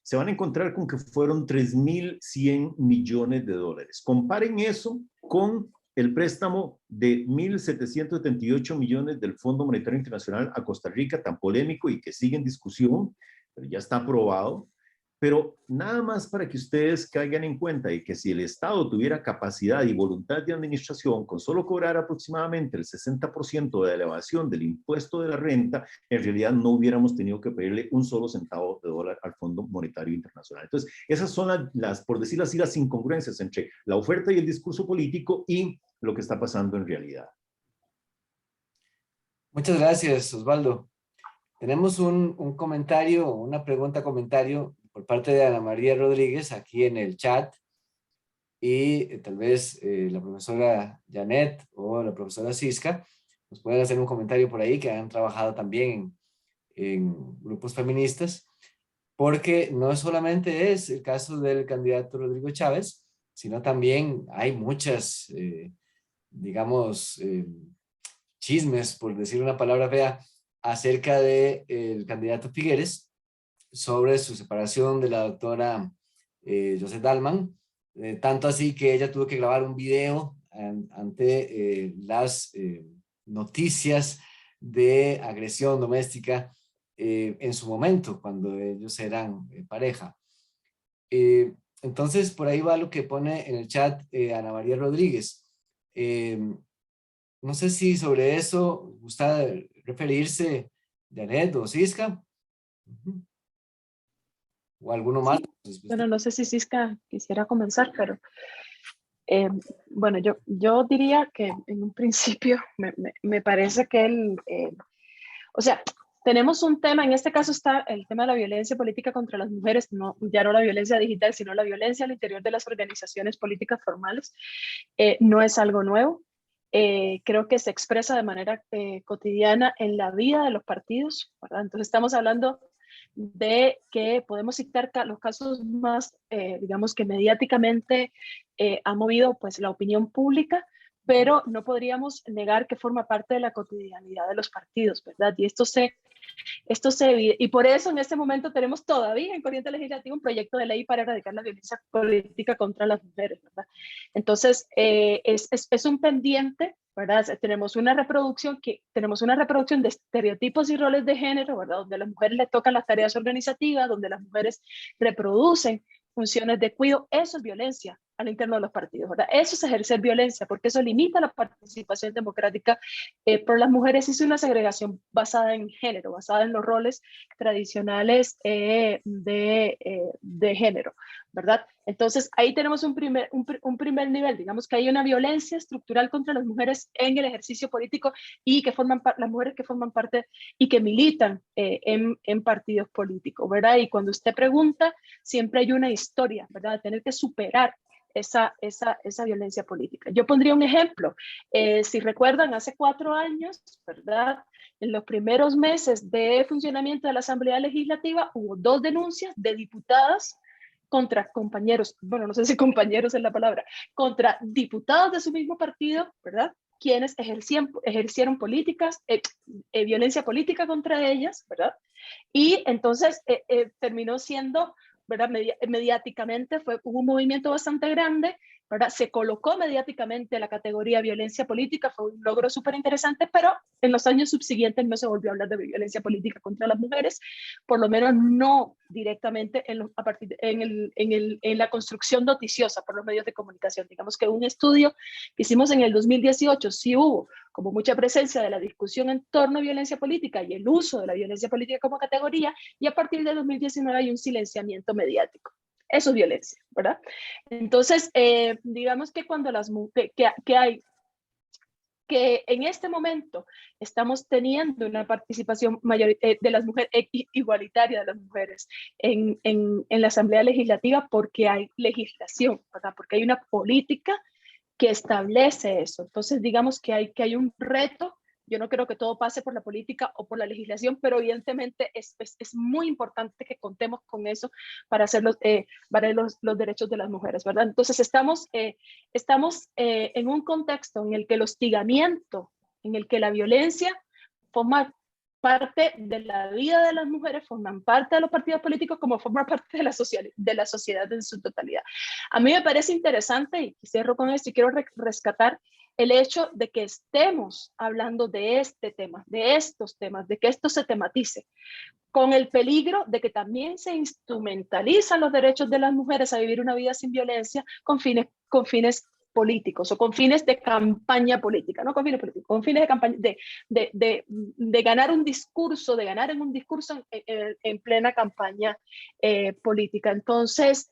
[SPEAKER 5] se van a encontrar con que fueron 3.100 millones de dólares. Comparen eso con el préstamo de 1.778 millones del Fondo Monetario Internacional a Costa Rica, tan polémico y que sigue en discusión, pero ya está aprobado. Pero nada más para que ustedes caigan en cuenta de que si el Estado tuviera capacidad y voluntad de administración, con solo cobrar aproximadamente el 60% de elevación del impuesto de la renta, en realidad no hubiéramos tenido que pedirle un solo centavo de dólar al Fondo Monetario Internacional. Entonces, esas son las, por decirlo así, las incongruencias entre la oferta y el discurso político y lo que está pasando en realidad.
[SPEAKER 1] Muchas gracias, Osvaldo. Tenemos un comentario, una pregunta-comentario por parte de Ana María Rodríguez aquí en el chat, y tal vez la profesora Janet o la profesora Cisca nos pueden hacer un comentario por ahí, que han trabajado también en grupos feministas, porque no solamente es el caso del candidato Rodrigo Chávez, sino también hay muchas, digamos, chismes, por decir una palabra fea, acerca del candidato Figueres, sobre su separación de la doctora Joseph Dalman, tanto así que ella tuvo que grabar un video ante las noticias de agresión doméstica en su momento, cuando ellos eran pareja. Entonces, por ahí va lo que pone en el chat Ana María Rodríguez. No sé si sobre eso gusta referirse, Janet o Cisca. O alguno más.
[SPEAKER 2] Bueno, no sé si Cisca quisiera comenzar, pero bueno, yo diría que en un principio me parece que o sea, tenemos un tema, en este caso está el tema de la violencia política contra las mujeres, ya no la violencia digital, sino la violencia al interior de las organizaciones políticas formales. No es algo nuevo. Creo que se expresa de manera cotidiana en la vida de los partidos, ¿verdad? Entonces estamos hablando de que podemos citar los casos más, digamos, que mediáticamente ha movido pues la opinión pública, pero no podríamos negar que forma parte de la cotidianidad de los partidos, ¿verdad? Y y por eso en este momento tenemos todavía en corriente legislativa un proyecto de ley para erradicar la violencia política contra las mujeres, ¿verdad? Entonces, es un pendiente, ¿verdad? Tenemos una reproducción de estereotipos y roles de género, ¿verdad? Donde a las mujeres les tocan las tareas organizativas, donde las mujeres reproducen funciones de cuidado. Eso es violencia al interno de los partidos, ¿verdad? Eso es ejercer violencia, porque eso limita la participación democrática por las mujeres. Es una segregación basada en género, basada en los roles tradicionales de género, ¿verdad? Entonces, ahí tenemos un primer nivel. Digamos que hay una violencia estructural contra las mujeres en el ejercicio político y las mujeres que forman parte y que militan en partidos políticos, ¿verdad? Y cuando usted pregunta, siempre hay una historia, ¿verdad? De tener que superar esa violencia política. Yo pondría un ejemplo. Si recuerdan, hace 4 años, ¿verdad? En los primeros meses de funcionamiento de la Asamblea Legislativa hubo 2 denuncias de diputadas contra compañeros, bueno, no sé si compañeros es la palabra, contra diputados de su mismo partido, ¿verdad? Quienes ejercieron violencia política contra ellas, ¿verdad? Y entonces terminó siendo, ¿verdad? Mediáticamente hubo un movimiento bastante grande, ¿verdad? Se colocó mediáticamente la categoría violencia política, fue un logro súper interesante, pero en los años subsiguientes no se volvió a hablar de violencia política contra las mujeres, por lo menos no directamente en la construcción noticiosa por los medios de comunicación. Digamos que un estudio que hicimos en el 2018 sí hubo como mucha presencia de la discusión en torno a violencia política y el uso de la violencia política como categoría, y a partir de 2019 hay un silenciamiento mediático. Eso es violencia, ¿verdad? Entonces, digamos que cuando que en este momento estamos teniendo una participación de las mujeres, igualitaria de las mujeres en la Asamblea Legislativa, porque hay legislación, ¿verdad? Porque hay una política que establece eso. Entonces, digamos que hay un reto. Yo no creo que todo pase por la política o por la legislación, pero evidentemente es muy importante que contemos con eso para hacer los derechos de las mujeres, ¿verdad? Entonces estamos en un contexto en el que el hostigamiento, en el que la violencia forma parte de la vida de las mujeres, forman parte de los partidos políticos como forman parte de la sociedad en su totalidad. A mí me parece interesante, y cierro con esto, y quiero rescatar el hecho de que estemos hablando de este tema, de estos temas, de que esto se tematice, con el peligro de que también se instrumentalizan los derechos de las mujeres a vivir una vida sin violencia con fines políticos o con fines de campaña política, no con fines políticos, con fines de campaña, de ganar un discurso, de ganar en un discurso en plena campaña política. Entonces,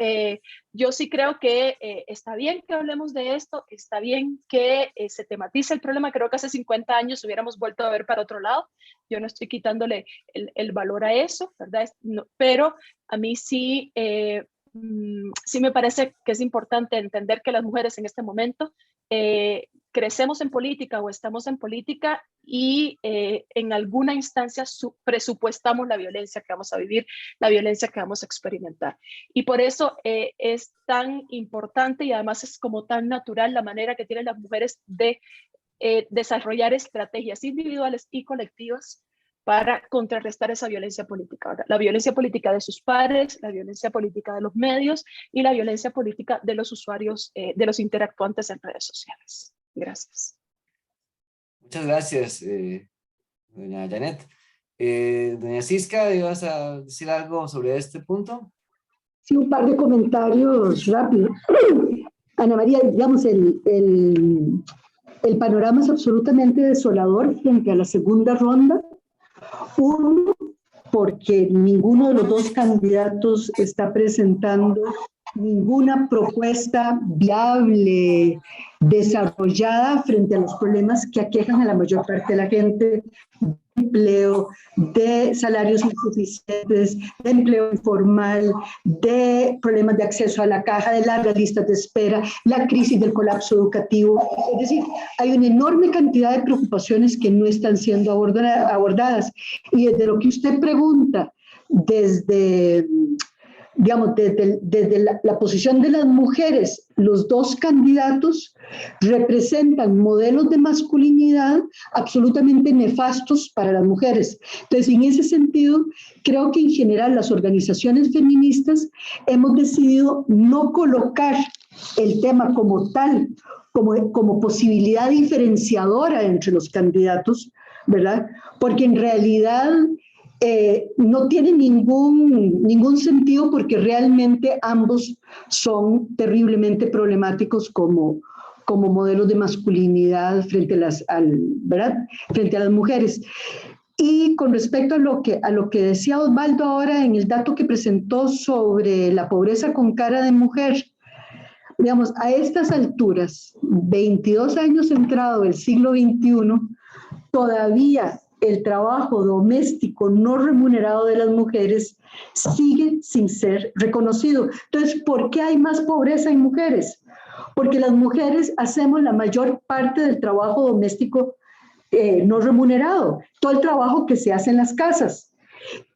[SPEAKER 2] yo sí creo que está bien que hablemos de esto, está bien que se tematice el problema. Creo que hace 50 años hubiéramos vuelto a ver para otro lado. Yo no estoy quitándole el valor a eso, ¿verdad? No, pero a mí sí... sí me parece que es importante entender que las mujeres en este momento crecemos en política o estamos en política y en alguna instancia presupuestamos la violencia que vamos a vivir, la violencia que vamos a experimentar. Y por eso es tan importante y además es como tan natural la manera que tienen las mujeres de desarrollar estrategias individuales y colectivas para contrarrestar esa violencia política, ¿verdad? La violencia política de sus pares, la violencia política de los medios y la violencia política de los usuarios, de los interactuantes en redes sociales. Gracias.
[SPEAKER 1] Muchas gracias, doña Janet. Doña Cisca, ¿ibas a decir algo sobre este punto?
[SPEAKER 4] Sí, un par de comentarios rápidos. Ana María, digamos, El panorama es absolutamente desolador frente a la segunda ronda. Uno, porque ninguno de los dos candidatos está presentando ninguna propuesta viable, desarrollada frente a los problemas que aquejan a la mayor parte de la gente: de empleo, de salarios insuficientes, de empleo informal, de problemas de acceso a la caja, de largas listas de espera, la crisis del colapso educativo. Es decir, hay una enorme cantidad de preocupaciones que no están siendo abordadas. Y desde lo que usted pregunta, desde la posición de las mujeres, los dos candidatos representan modelos de masculinidad absolutamente nefastos para las mujeres. Entonces, en ese sentido, creo que en general las organizaciones feministas hemos decidido no colocar el tema como tal, como posibilidad diferenciadora entre los candidatos, ¿verdad? Porque en realidad no tiene ningún sentido, porque realmente ambos son terriblemente problemáticos como modelos de masculinidad frente a las mujeres. Y con respecto a lo que decía Osvaldo ahora en el dato que presentó sobre la pobreza con cara de mujer, digamos, a estas alturas, 22 años entrado el siglo XXI, todavía el trabajo doméstico no remunerado de las mujeres sigue sin ser reconocido. Entonces, ¿por qué hay más pobreza en mujeres? Porque las mujeres hacemos la mayor parte del trabajo doméstico no remunerado, todo el trabajo que se hace en las casas.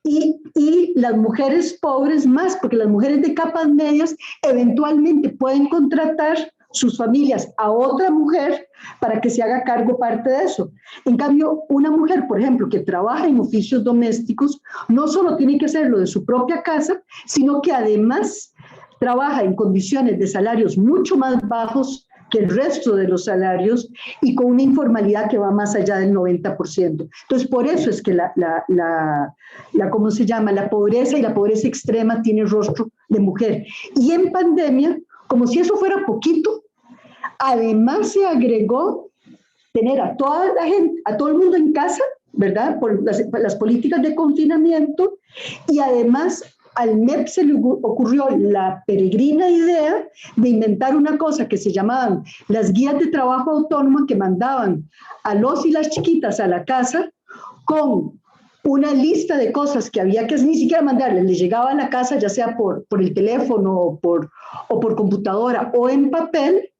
[SPEAKER 4] Y las mujeres pobres más, porque las mujeres de capas medias eventualmente pueden contratar sus familias a otra mujer para que se haga cargo parte de eso. En cambio, una mujer, por ejemplo, que trabaja en oficios domésticos, no solo tiene que hacerlo de su propia casa, sino que además trabaja en condiciones de salarios mucho más bajos que el resto de los salarios y con una informalidad que va más allá del 90%. Entonces, por eso es que ¿cómo se llama? La pobreza y la pobreza extrema tiene rostro de mujer. Y en pandemia, como si eso fuera poquito, además se agregó tener a toda la gente, a todo el mundo en casa, ¿verdad? Por las políticas de confinamiento, y además al MEP se le ocurrió la peregrina idea de inventar una cosa que se llamaban las guías de trabajo autónomo, que mandaban a los y las chiquitas a la casa con una lista de cosas que había que ni siquiera mandarles, les llegaba a la casa ya sea por el teléfono o por computadora o en papel,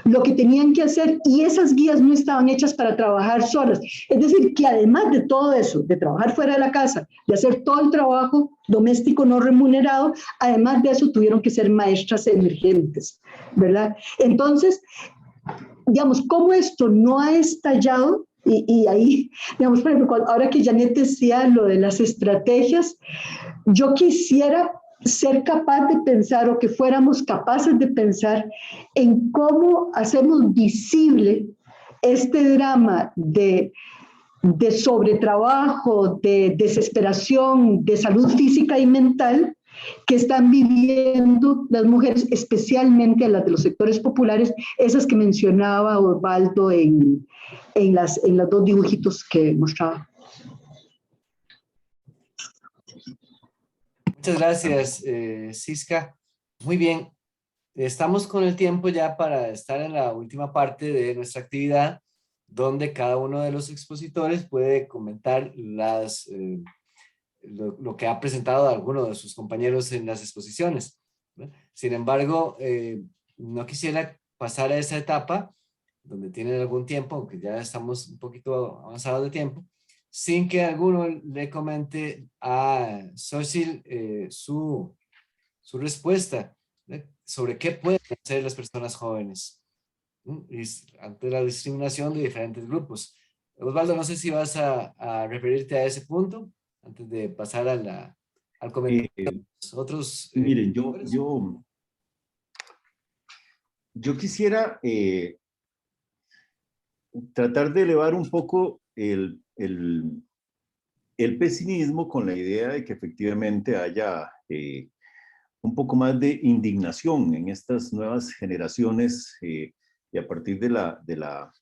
[SPEAKER 4] lo que tenían que hacer, y esas guías no estaban hechas para trabajar solas. Es decir, que además de todo eso, de trabajar fuera de la casa, de hacer todo el trabajo doméstico no remunerado, además de eso tuvieron que ser maestras emergentes, ¿verdad? Entonces, digamos, ¿cómo esto no ha estallado? Y ahí, digamos, por ejemplo, ahora que Janet decía lo de las estrategias, yo quisiera ser capaz de pensar, o que fuéramos capaces de pensar en cómo hacemos visible este drama de sobretrabajo, de desesperación, de salud física y mental que están viviendo las mujeres, especialmente las de los sectores populares, esas que mencionaba Osvaldo en los dos dibujitos que mostraba.
[SPEAKER 1] Muchas gracias, Cisca. Muy bien, estamos con el tiempo ya para estar en la última parte de nuestra actividad, donde cada uno de los expositores puede comentar lo que ha presentado alguno de sus compañeros en las exposiciones. Sin embargo, no quisiera pasar a esa etapa donde tienen algún tiempo, aunque ya estamos un poquito avanzados de tiempo, sin que alguno le comente a Xochitl su respuesta sobre qué pueden hacer las personas jóvenes ante la discriminación de diferentes grupos. Osvaldo, no sé si vas a referirte a ese punto antes de pasar al comentario de los otros.
[SPEAKER 5] Miren, yo quisiera tratar de elevar un poco el pesimismo con la idea de que efectivamente haya un poco más de indignación en estas nuevas generaciones y a partir de la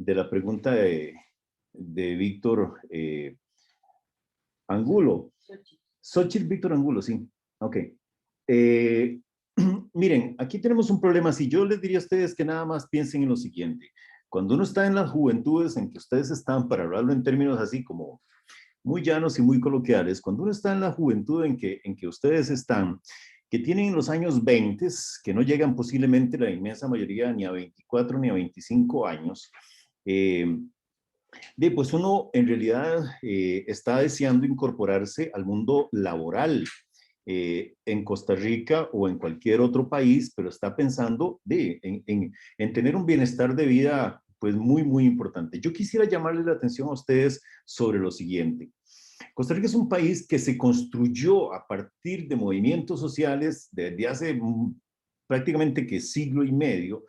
[SPEAKER 5] la pregunta de Víctor Angulo. Xochitl Víctor Angulo, sí. Ok. Miren, aquí tenemos un problema. Si yo les diría a ustedes que nada más piensen en lo siguiente. Cuando uno está en las juventudes en que ustedes están, para hablarlo en términos así como muy llanos y muy coloquiales, cuando uno está en la juventud en que ustedes están, que tienen los años 20, que no llegan posiblemente la inmensa mayoría ni a 24 ni a 25 años, pues uno en realidad está deseando incorporarse al mundo laboral en Costa Rica o en cualquier otro país, pero está pensando en tener un bienestar de vida pues muy, muy importante. Yo quisiera llamarle la atención a ustedes sobre lo siguiente. Costa Rica es un país que se construyó a partir de movimientos sociales desde hace prácticamente que siglo y medio,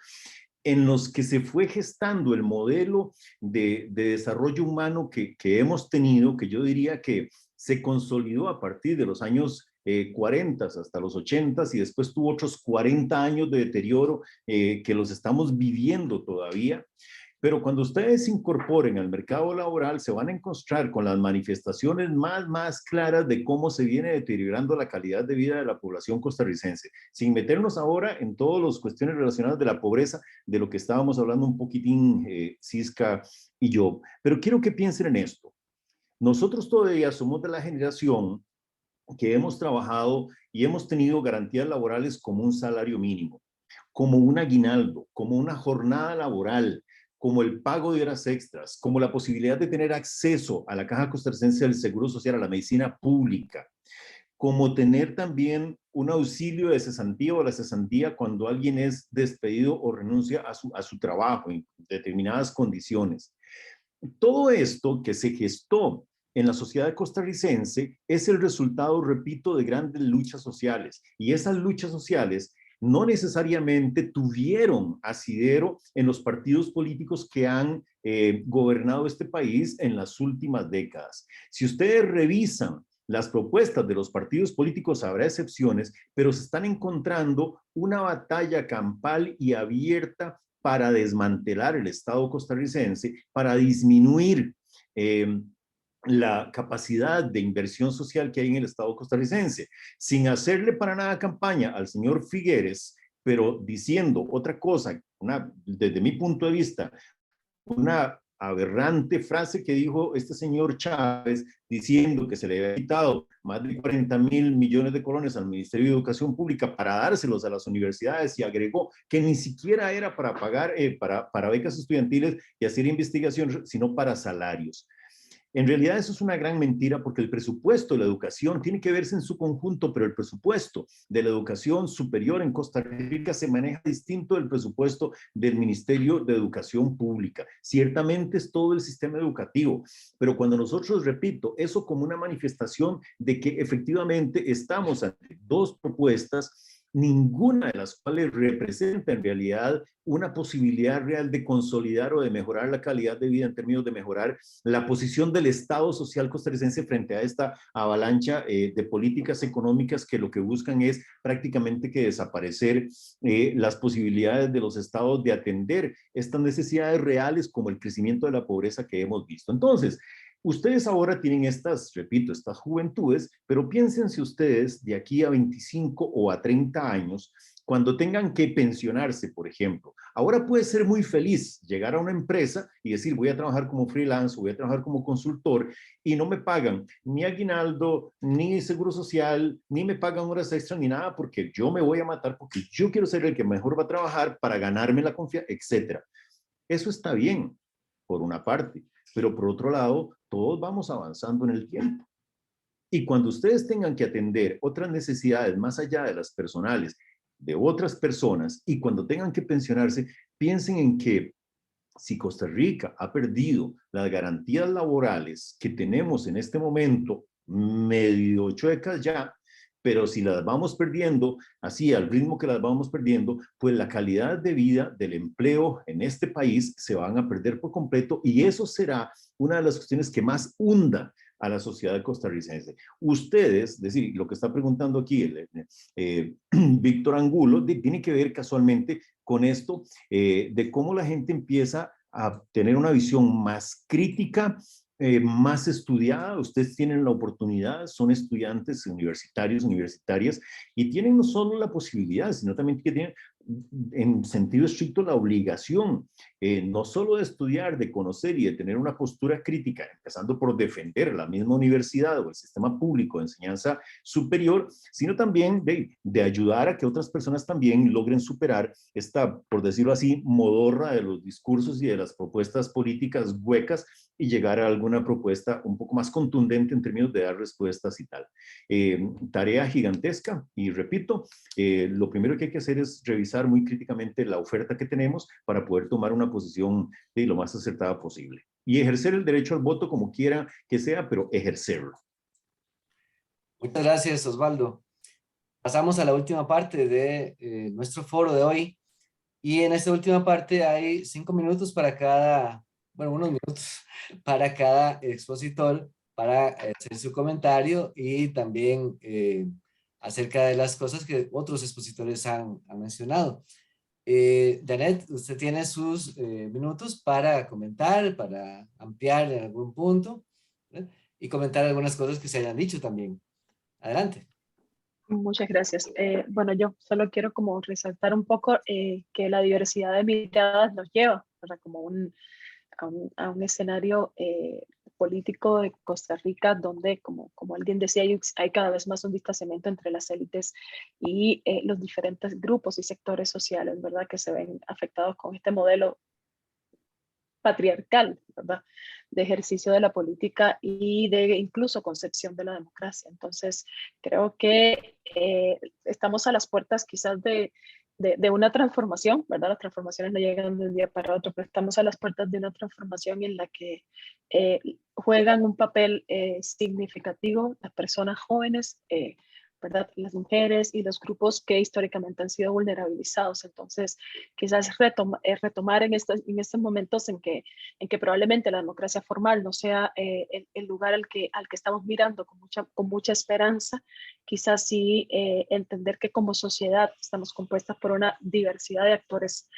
[SPEAKER 5] en los que se fue gestando el modelo de desarrollo humano que hemos tenido, que yo diría que se consolidó a partir de los años 40 hasta los 80 y después tuvo otros 40 años de deterioro que los estamos viviendo todavía. Pero cuando ustedes se incorporen al mercado laboral, se van a encontrar con las manifestaciones más claras de cómo se viene deteriorando la calidad de vida de la población costarricense. Sin meternos ahora en todas las cuestiones relacionadas de la pobreza, de lo que estábamos hablando un poquitín, Cisca y yo. Pero quiero que piensen en esto. Nosotros todavía somos de la generación que hemos trabajado y hemos tenido garantías laborales como un salario mínimo, como un aguinaldo, como una jornada laboral, como el pago de horas extras, como la posibilidad de tener acceso a la Caja Costarricense del Seguro Social, a la medicina pública, como tener también un auxilio de cesantía o la cesantía cuando alguien es despedido o renuncia a su trabajo en determinadas condiciones. Todo esto que se gestó en la sociedad costarricense es el resultado, repito, de grandes luchas sociales. Y esas luchas sociales no necesariamente tuvieron asidero en los partidos políticos que han gobernado este país en las últimas décadas. Si ustedes revisan las propuestas de los partidos políticos, habrá excepciones, pero se están encontrando una batalla campal y abierta para desmantelar el Estado costarricense, para disminuir la capacidad de inversión social que hay en el Estado costarricense, sin hacerle para nada campaña al señor Figueres, pero diciendo otra cosa, desde mi punto de vista, una aberrante frase que dijo este señor Chávez, diciendo que se le había quitado más de 40.000 millones de colones al Ministerio de Educación Pública para dárselos a las universidades, y agregó que ni siquiera era para pagar para becas estudiantiles y hacer investigación, sino para salarios. En realidad eso es una gran mentira, porque el presupuesto de la educación tiene que verse en su conjunto, pero el presupuesto de la educación superior en Costa Rica se maneja distinto del presupuesto del Ministerio de Educación Pública. Ciertamente es todo el sistema educativo, pero cuando nosotros, repito, eso como una manifestación de que efectivamente estamos ante dos propuestas, ninguna de las cuales representa en realidad una posibilidad real de consolidar o de mejorar la calidad de vida en términos de mejorar la posición del Estado social costarricense frente a esta avalancha de políticas económicas que lo que buscan es prácticamente que desaparecer las posibilidades de los estados de atender estas necesidades reales como el crecimiento de la pobreza que hemos visto. Entonces, ustedes ahora tienen estas, repito, estas juventudes, pero piénsense ustedes de aquí a 25 o a 30 años, cuando tengan que pensionarse, por ejemplo. Ahora puede ser muy feliz llegar a una empresa y decir, voy a trabajar como freelance, voy a trabajar como consultor, y no me pagan ni aguinaldo, ni seguro social, ni me pagan horas extras, ni nada, porque yo me voy a matar, porque yo quiero ser el que mejor va a trabajar para ganarme la confianza, etc. Eso está bien, por una parte. Pero por otro lado, todos vamos avanzando en el tiempo. Y cuando ustedes tengan que atender otras necesidades más allá de las personales de otras personas, y cuando tengan que pensionarse, piensen en que si Costa Rica ha perdido las garantías laborales que tenemos en este momento, medio chuecas ya, pero si las vamos perdiendo así al ritmo que las vamos perdiendo, pues la calidad de vida del empleo en este país se van a perder por completo, y eso será una de las cuestiones que más hunda a la sociedad costarricense. Ustedes, es decir, lo que está preguntando aquí Víctor Angulo, tiene que ver casualmente con esto de cómo la gente empieza a tener una visión más crítica, más estudiada. Ustedes tienen la oportunidad, son estudiantes universitarios, universitarias, y tienen no solo la posibilidad, sino también que tienen en sentido estricto la obligación, no solo de estudiar, de conocer y de tener una postura crítica, empezando por defender la misma universidad o el sistema público de enseñanza superior, sino también de ayudar a que otras personas también logren superar esta, por decirlo así, modorra de los discursos y de las propuestas políticas huecas y llegar a alguna propuesta un poco más contundente en términos de dar respuestas y tal. Tarea gigantesca, y repito, lo primero que hay que hacer es revisar muy críticamente la oferta que tenemos para poder tomar una posición lo más acertada posible. Y ejercer el derecho al voto como quiera que sea, pero ejercerlo.
[SPEAKER 1] Muchas gracias, Osvaldo. Pasamos a la última parte de nuestro foro de hoy. Y en esta última parte hay 5 minutos para cada, bueno, unos minutos para cada expositor para hacer su comentario y también acerca de las cosas que otros expositores han mencionado. Janet, usted tiene sus minutos para comentar, para ampliar en algún punto, ¿verdad? Y comentar algunas cosas que se hayan dicho también. Adelante.
[SPEAKER 2] Muchas gracias. Bueno, yo solo quiero como resaltar un poco que la diversidad de miradas nos lleva, ¿verdad? Como a un escenario político de Costa Rica donde, como alguien decía, hay cada vez más un distanciamiento entre las élites y los diferentes grupos y sectores sociales, ¿verdad? Que se ven afectados con este modelo patriarcal, ¿verdad? De ejercicio de la política y de incluso concepción de la democracia. Entonces, creo que estamos a las puertas quizás de una transformación, ¿verdad? Las transformaciones no llegan de un día para otro, pero estamos a las puertas de una transformación en la que juegan un papel significativo las personas jóvenes, ¿verdad? Las mujeres y los grupos que históricamente han sido vulnerabilizados. Entonces, quizás retomar en estos momentos en que probablemente la democracia formal no sea el lugar al que estamos mirando con mucha esperanza, quizás sí entender que como sociedad estamos compuestas por una diversidad de actores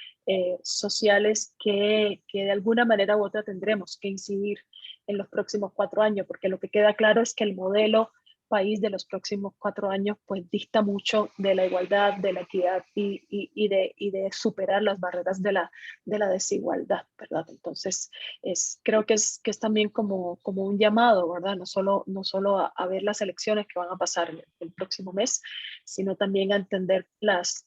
[SPEAKER 2] sociales que de alguna manera u otra tendremos que incidir en los próximos 4 años, porque lo que queda claro es que el modelo país de los próximos 4 años pues dista mucho de la igualdad, de la equidad y de superar las barreras de la desigualdad, ¿verdad? Entonces creo que es también como un llamado, ¿verdad? No solo a ver las elecciones que van a pasar el próximo mes, sino también a entender las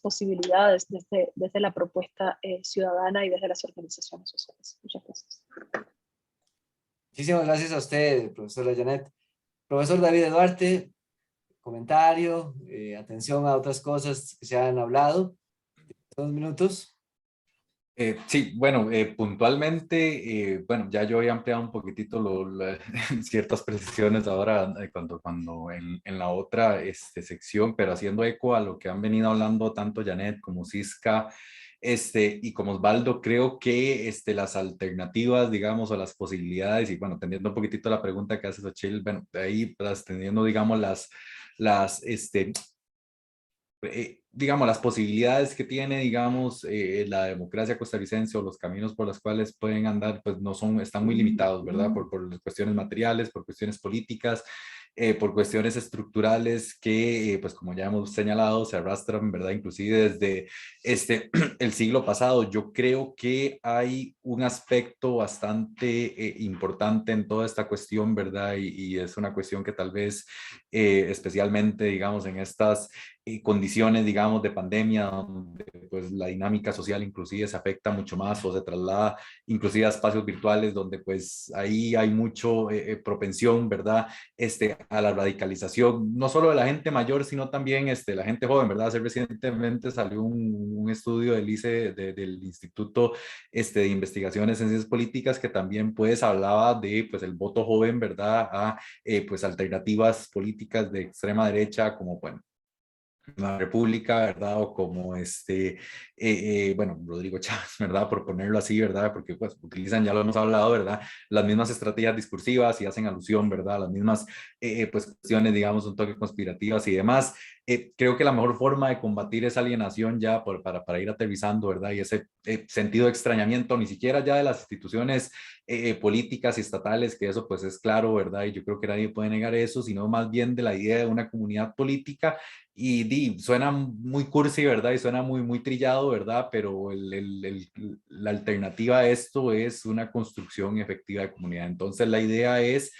[SPEAKER 2] posibilidades desde la propuesta ciudadana y desde las organizaciones sociales. Muchas gracias.
[SPEAKER 1] Muchísimas gracias a usted, profesora Janet. Profesor David Duarte, comentario, atención a otras cosas que se han hablado. 2 minutos.
[SPEAKER 3] Sí, bueno, puntualmente, bueno, ya yo había ampliado un poquitito ciertas precisiones ahora cuando en la otra sección, pero haciendo eco a lo que han venido hablando tanto Janet como Cisca, y como Osvaldo, creo que las alternativas, digamos, o las posibilidades, y bueno, teniendo un poquitito la pregunta que hace Xochitl, bueno, de ahí, teniendo, digamos, digamos, las posibilidades que tiene, digamos, la democracia costarricense o los caminos por los cuales pueden andar, pues están muy limitados, ¿verdad? Por cuestiones materiales, por cuestiones políticas, por cuestiones estructurales que, pues como ya hemos señalado, se arrastran, ¿verdad? Inclusive desde el siglo pasado. Yo creo que hay un aspecto bastante importante en toda esta cuestión, ¿verdad? Y es una cuestión que tal vez, especialmente, digamos, en estas condiciones, digamos, de pandemia, donde pues la dinámica social inclusive se afecta mucho más o se traslada inclusive a espacios virtuales donde pues ahí hay mucho propensión, ¿verdad? A la radicalización, no solo de la gente mayor, sino también la gente joven, ¿verdad? Hace recientemente salió un estudio del ICE, del Instituto de Investigaciones en Ciencias Políticas, que también pues hablaba de pues el voto joven, ¿verdad? A pues alternativas políticas de extrema derecha como, bueno, la República, ¿verdad? O como bueno, Rodrigo Chávez, ¿verdad? Por ponerlo así, ¿verdad? Porque pues utilizan, ya lo hemos hablado, ¿verdad? Las mismas estrategias discursivas y hacen alusión, ¿verdad? Las mismas, pues cuestiones, digamos, un toque conspirativas y demás. creo que la mejor forma de combatir esa alienación ya para ir aterrizando, ¿verdad? Y ese sentido de extrañamiento, ni siquiera ya de las instituciones políticas y estatales, que eso pues es claro, ¿verdad? Y yo creo que nadie puede negar eso, sino más bien de la idea de una comunidad política. Y suena muy cursi, ¿verdad? Y suena muy trillado, ¿verdad? Pero la alternativa a esto es una construcción efectiva de comunidad. Entonces la idea es,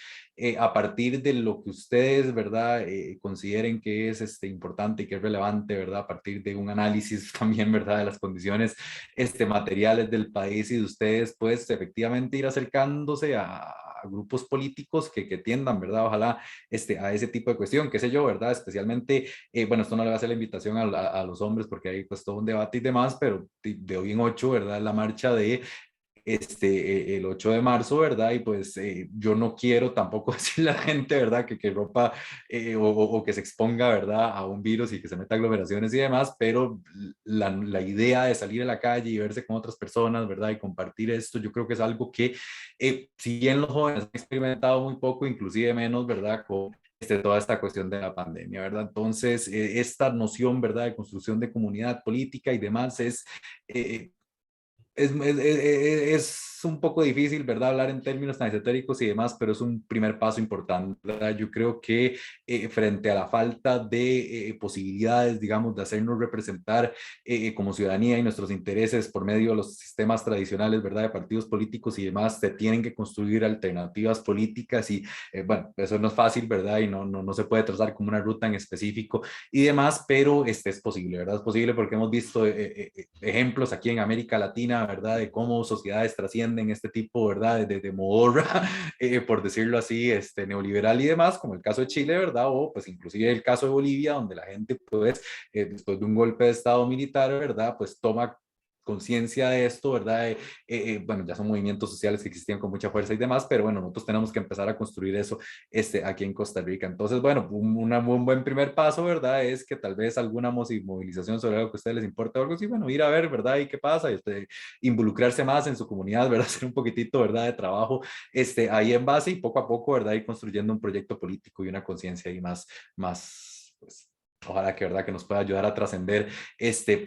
[SPEAKER 3] a partir de lo que ustedes, ¿verdad? Consideren que es importante y que es relevante, ¿verdad? A partir de un análisis también, ¿verdad? De las condiciones materiales del país y de ustedes, pues efectivamente ir acercándose a grupos políticos que tiendan, ¿verdad? Ojalá a ese tipo de cuestión, qué sé yo, ¿verdad? Especialmente, bueno, esto no le va a hacer la invitación a los hombres porque hay pues todo un debate y demás, pero de hoy en 8, ¿verdad? La marcha de el 8 de marzo, ¿verdad? Y pues yo no quiero tampoco decirle a la gente, ¿verdad? Que ropa o que se exponga, ¿verdad? A un virus y que se meta aglomeraciones y demás, pero la idea de salir a la calle y verse con otras personas, ¿verdad? Y compartir esto, yo creo que es algo que si bien los jóvenes han experimentado muy poco, inclusive menos, ¿verdad? Con toda esta cuestión de la pandemia, ¿verdad? Entonces, esta noción, ¿verdad? De construcción de comunidad política y demás es un poco difícil, ¿verdad? Hablar en términos tan esotéricos y demás, pero es un primer paso importante, ¿verdad? Yo creo que frente a la falta de posibilidades, digamos, de hacernos representar como ciudadanía y nuestros intereses por medio de los sistemas tradicionales, ¿verdad? De partidos políticos y demás, se tienen que construir alternativas políticas y, bueno, eso no es fácil, ¿verdad? Y no se puede trazar como una ruta en específico y demás, pero es posible, ¿verdad? Es posible porque hemos visto ejemplos aquí en América Latina, ¿verdad? De cómo sociedades trascienden este tipo, ¿verdad? De modorra, por decirlo así, neoliberal y demás, como el caso de Chile, ¿verdad? O pues inclusive el caso de Bolivia, donde la gente, pues, después de un golpe de Estado militar, ¿verdad? Pues toma conciencia de esto, ¿verdad? Bueno, ya son movimientos sociales que existían con mucha fuerza y demás, pero bueno, nosotros tenemos que empezar a construir eso aquí en Costa Rica. Entonces, bueno, un buen primer paso, ¿verdad? Es que tal vez alguna movilización sobre algo que a ustedes les importa o algo así, bueno, ir a ver, ¿verdad? Y qué pasa, y involucrarse más en su comunidad, ¿verdad? Hacer un poquitito, ¿verdad? De trabajo ahí en base y poco a poco, ¿verdad? Ir construyendo un proyecto político y una conciencia ahí más, pues, ojalá que, ¿verdad? Que nos pueda ayudar a trascender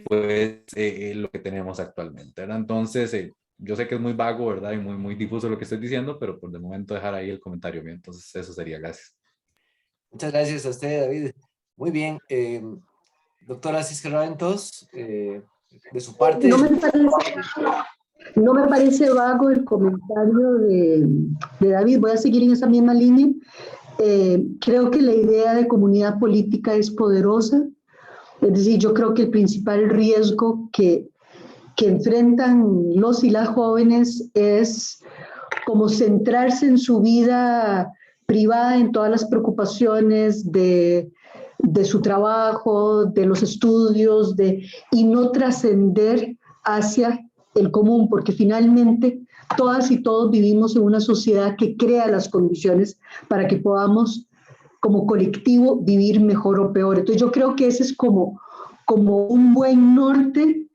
[SPEAKER 3] pues lo que tenemos actualmente, ¿verdad? Entonces, yo sé que es muy vago, ¿verdad? Y muy difuso lo que estoy diciendo, pero por el momento dejar ahí el comentario mío. Entonces, eso sería. Gracias.
[SPEAKER 1] Muchas gracias a usted, David. Muy bien. Doctora Cisca Raventos, de su parte.
[SPEAKER 4] No me parece vago el comentario de David. Voy a seguir en esa misma línea. Creo que la idea de comunidad política es poderosa. Es decir, yo creo que el principal riesgo que enfrentan los y las jóvenes es como centrarse en su vida privada, en todas las preocupaciones de su trabajo, de los estudios, y no trascender hacia el común, porque finalmente todas y todos vivimos en una sociedad que crea las condiciones para que podamos como colectivo vivir mejor o peor. Entonces yo creo que ese es como un buen norte.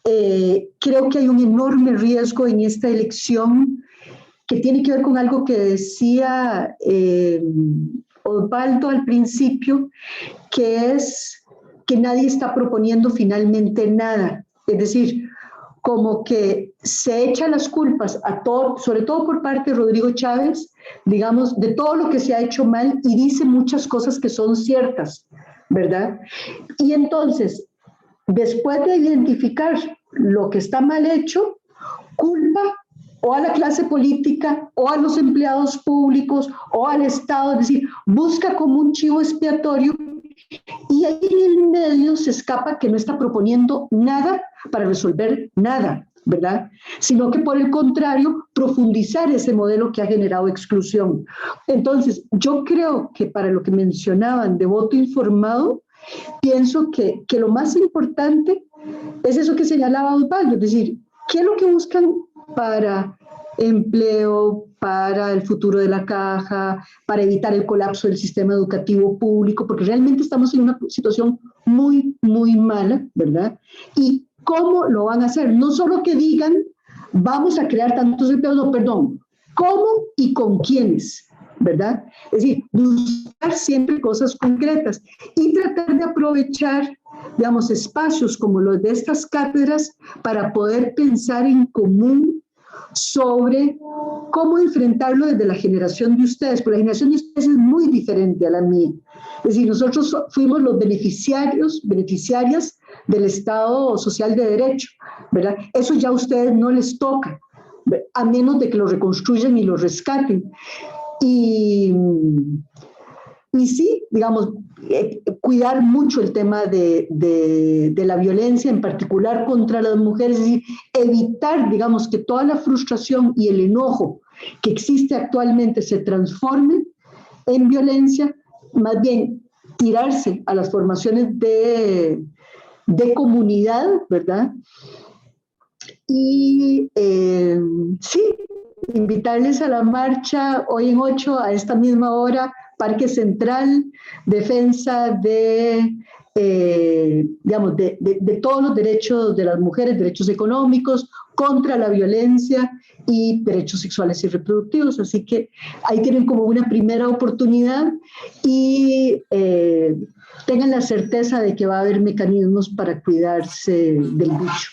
[SPEAKER 4] Creo que hay un enorme riesgo en esta elección que tiene que ver con algo que decía Osvaldo al principio, que es que nadie está proponiendo finalmente nada. Es decir, como que se echa las culpas a todo, sobre todo por parte de Rodrigo Chávez, digamos, de todo lo que se ha hecho mal y dice muchas cosas que son ciertas, ¿verdad? Y entonces, después de identificar lo que está mal hecho, culpa o a la clase política, o a los empleados públicos, o al Estado, es decir, busca como un chivo expiatorio, y ahí en el medio se escapa que no está proponiendo nada para resolver nada, ¿verdad? Sino que por el contrario, profundizar ese modelo que ha generado exclusión. Entonces, yo creo que para lo que mencionaban de voto informado, pienso que lo más importante es eso que señalaba Osvaldo, es decir, ¿qué es lo que buscan para empleo, para el futuro de la caja, para evitar el colapso del sistema educativo público? Porque realmente estamos en una situación muy, muy mala, ¿verdad? ¿Y cómo lo van a hacer? No solo que digan, vamos a crear tantos empleos, no, perdón, ¿cómo y con quiénes? ¿verdad? Es decir, buscar siempre cosas concretas y tratar de aprovechar, digamos, espacios como los de estas cátedras para poder pensar en común sobre cómo enfrentarlo desde la generación de ustedes, porque la generación de ustedes es muy diferente a la mía. Es decir, nosotros fuimos los beneficiarias del Estado Social de Derecho, ¿verdad? Eso ya a ustedes no les toca, a menos de que lo reconstruyan y lo rescaten. Y sí, digamos, cuidar mucho el tema de la violencia, en particular contra las mujeres, es decir, evitar, digamos, que toda la frustración y el enojo que existe actualmente se transforme en violencia, más bien tirarse a las formaciones de comunidad, ¿verdad? Y sí, invitarles a la marcha hoy en 8 a esta misma hora, Parque Central, defensa digamos, de todos los derechos de las mujeres, derechos económicos, contra la violencia y derechos sexuales y reproductivos. Así que ahí tienen como una primera oportunidad y tengan la certeza de que va a haber mecanismos para cuidarse del bicho.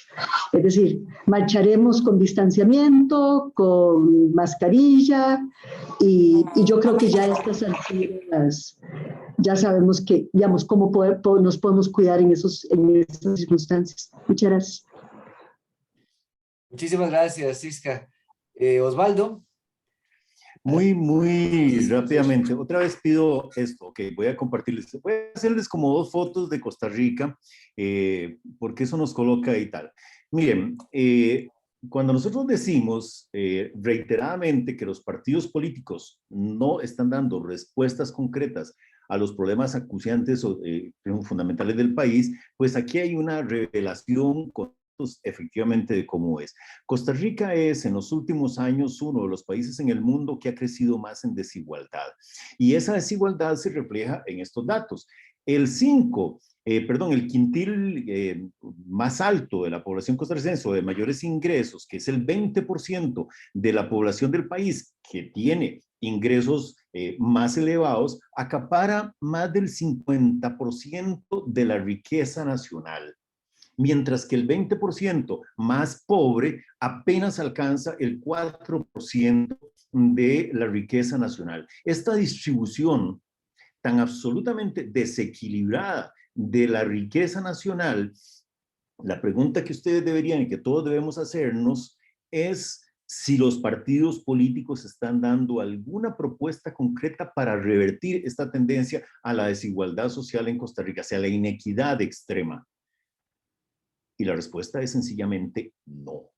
[SPEAKER 4] Es decir, marcharemos con distanciamiento, con mascarilla y yo creo que ya a estas alturas ya sabemos que, digamos, cómo nos podemos cuidar en esas circunstancias. Muchas gracias.
[SPEAKER 1] Muchísimas gracias, Cisca. Osvaldo.
[SPEAKER 5] Muy rápidamente. Otra vez pido esto, que voy a compartirles. Voy a hacerles como 2 fotos de Costa Rica, porque eso nos coloca y tal. Miren, cuando nosotros decimos reiteradamente que los partidos políticos no están dando respuestas concretas a los problemas acuciantes o fundamentales del país, pues aquí hay una revelación con efectivamente de cómo es. Costa Rica es en los últimos años uno de los países en el mundo que ha crecido más en desigualdad. Y esa desigualdad se refleja en estos datos. El quintil más alto de la población costarricense o de mayores ingresos, que es el 20% de la población del país que tiene ingresos más elevados, acapara más del 50% de la riqueza nacional, mientras que el 20% más pobre apenas alcanza el 4% de la riqueza nacional. Esta distribución tan absolutamente desequilibrada de la riqueza nacional, la pregunta que ustedes deberían y que todos debemos hacernos es si los partidos políticos están dando alguna propuesta concreta para revertir esta tendencia a la desigualdad social en Costa Rica, hacia la inequidad extrema. Y la respuesta es sencillamente no.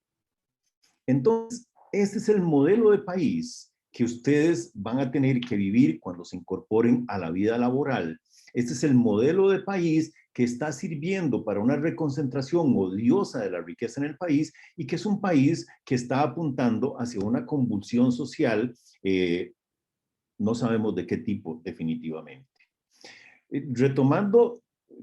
[SPEAKER 5] Entonces, este es el modelo de país que ustedes van a tener que vivir cuando se incorporen a la vida laboral. Este es el modelo de país que está sirviendo para una reconcentración odiosa de la riqueza en el país y que es un país que está apuntando hacia una convulsión social, no sabemos de qué tipo definitivamente. Retomando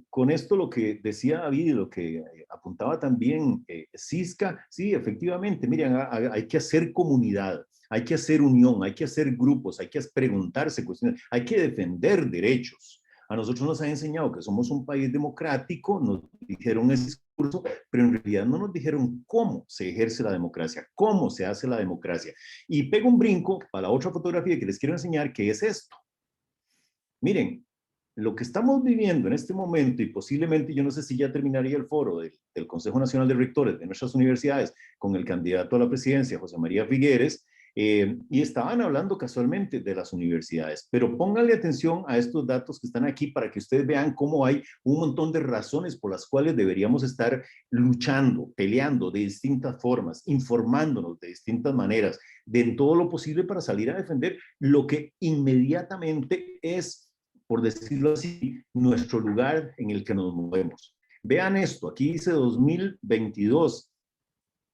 [SPEAKER 5] con esto lo que decía David y lo que apuntaba también Cisca, sí, efectivamente, miren, hay que hacer comunidad, hay que hacer unión, hay que hacer grupos, hay que preguntarse cuestiones, hay que defender derechos. A nosotros nos han enseñado que somos un país democrático, nos dijeron ese discurso, pero en realidad no nos dijeron cómo se ejerce la democracia, cómo se hace la democracia. Y pego un brinco para la otra fotografía que les quiero enseñar, que es esto. Miren, lo que estamos viviendo en este momento, y posiblemente yo no sé si ya terminaría el foro del Consejo Nacional de Rectores de nuestras universidades con el candidato a la presidencia, José María Figueres, y estaban hablando casualmente de las universidades, pero pónganle atención a estos datos que están aquí para que ustedes vean cómo hay un montón de razones por las cuales deberíamos estar luchando, peleando de distintas formas, informándonos de distintas maneras, de todo lo posible para salir a defender lo que inmediatamente es, por decirlo así, nuestro lugar en el que nos movemos. Vean esto, aquí dice 2022.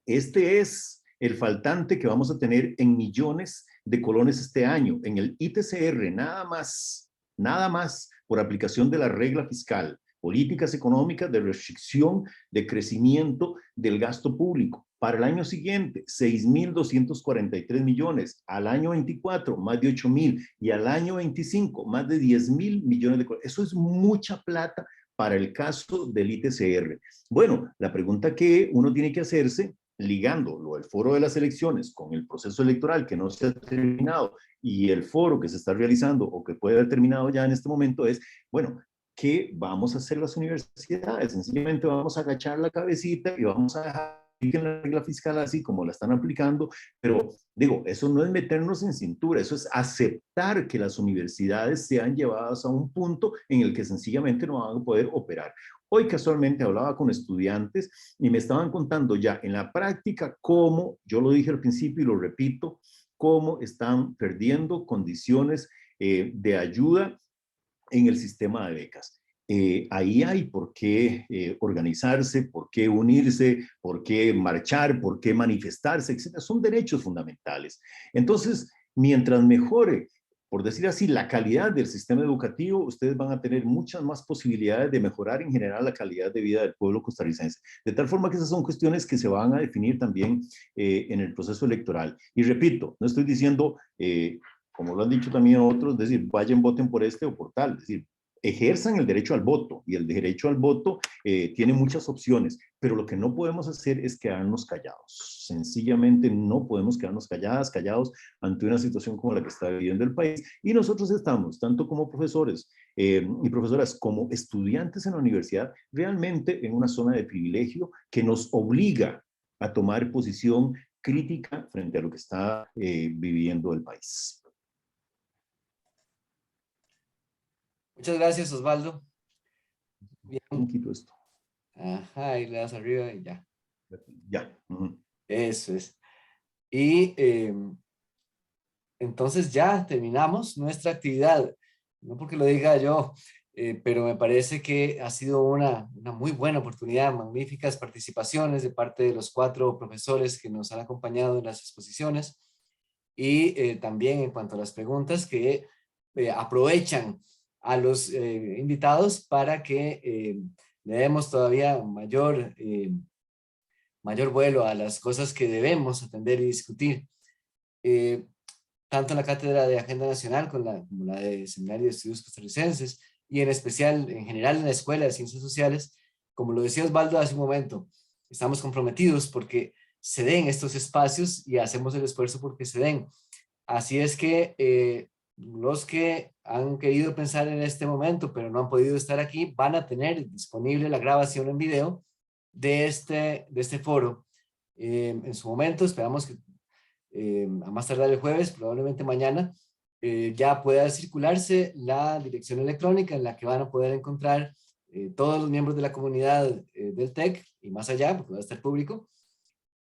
[SPEAKER 5] Este es el faltante que vamos a tener en millones de colones este año, en el ITCR, nada más por aplicación de la regla fiscal, políticas económicas de restricción de crecimiento del gasto público. Para el año siguiente, 6.243 millones. Al año 24, más de 8.000. Y al año 25, más de 10.000 millones de colones. Eso es mucha plata para el caso del ITCR. Bueno, la pregunta que uno tiene que hacerse, ligando el foro de las elecciones con el proceso electoral que no se ha terminado y el foro que se está realizando o que puede haber terminado ya en este momento es, bueno, ¿qué vamos a hacer las universidades? Sencillamente vamos a agachar la cabecita y vamos a dejar que la regla fiscal así como la están aplicando, pero digo, eso no es meternos en cintura, eso es aceptar que las universidades sean llevadas a un punto en el que sencillamente no van a poder operar. Hoy casualmente hablaba con estudiantes y me estaban contando ya en la práctica cómo, yo lo dije al principio y lo repito, cómo están perdiendo condiciones de ayuda en el sistema de becas. Ahí hay por qué organizarse, por qué unirse, por qué marchar, por qué manifestarse, etc. Son derechos fundamentales. Entonces, mientras mejore, por decir así, la calidad del sistema educativo, ustedes van a tener muchas más posibilidades de mejorar en general la calidad de vida del pueblo costarricense. De tal forma que esas son cuestiones que se van a definir también en el proceso electoral. Y repito, no estoy diciendo, como lo han dicho también otros, es decir, vayan, voten por este o por tal, es decir, ejerzan el derecho al voto, y el derecho al voto tiene muchas opciones, pero lo que no podemos hacer es quedarnos callados. Sencillamente no podemos quedarnos callados ante una situación como la que está viviendo el país, y nosotros estamos, tanto como profesores y profesoras como estudiantes en la universidad, realmente en una zona de privilegio que nos obliga a tomar posición crítica frente a lo que está viviendo el país.
[SPEAKER 1] Muchas gracias, Osvaldo. Bien.
[SPEAKER 5] ¿Cómo quito esto?
[SPEAKER 1] Ajá, y le das arriba y ya.
[SPEAKER 5] Ya.
[SPEAKER 1] Eso es. Y entonces ya terminamos nuestra actividad. No porque lo diga yo, pero me parece que ha sido una muy buena oportunidad, magníficas participaciones de parte de los 4 profesores que nos han acompañado en las exposiciones, y también en cuanto a las preguntas que aprovechan a los invitados para que le demos todavía mayor vuelo a las cosas que debemos atender y discutir. Tanto en la Cátedra de Agenda Nacional como la de Seminario de Estudios Costarricenses, y en especial, en general, en la Escuela de Ciencias Sociales, como lo decía Osvaldo hace un momento, estamos comprometidos porque se den estos espacios y hacemos el esfuerzo porque se den. Así es que los que han querido pensar en este momento, pero no han podido estar aquí, van a tener disponible la grabación en video de este foro. En su momento, esperamos que a más tardar el jueves, probablemente mañana, ya pueda circularse la dirección electrónica en la que van a poder encontrar todos los miembros de la comunidad del TEC y más allá, porque va a estar público,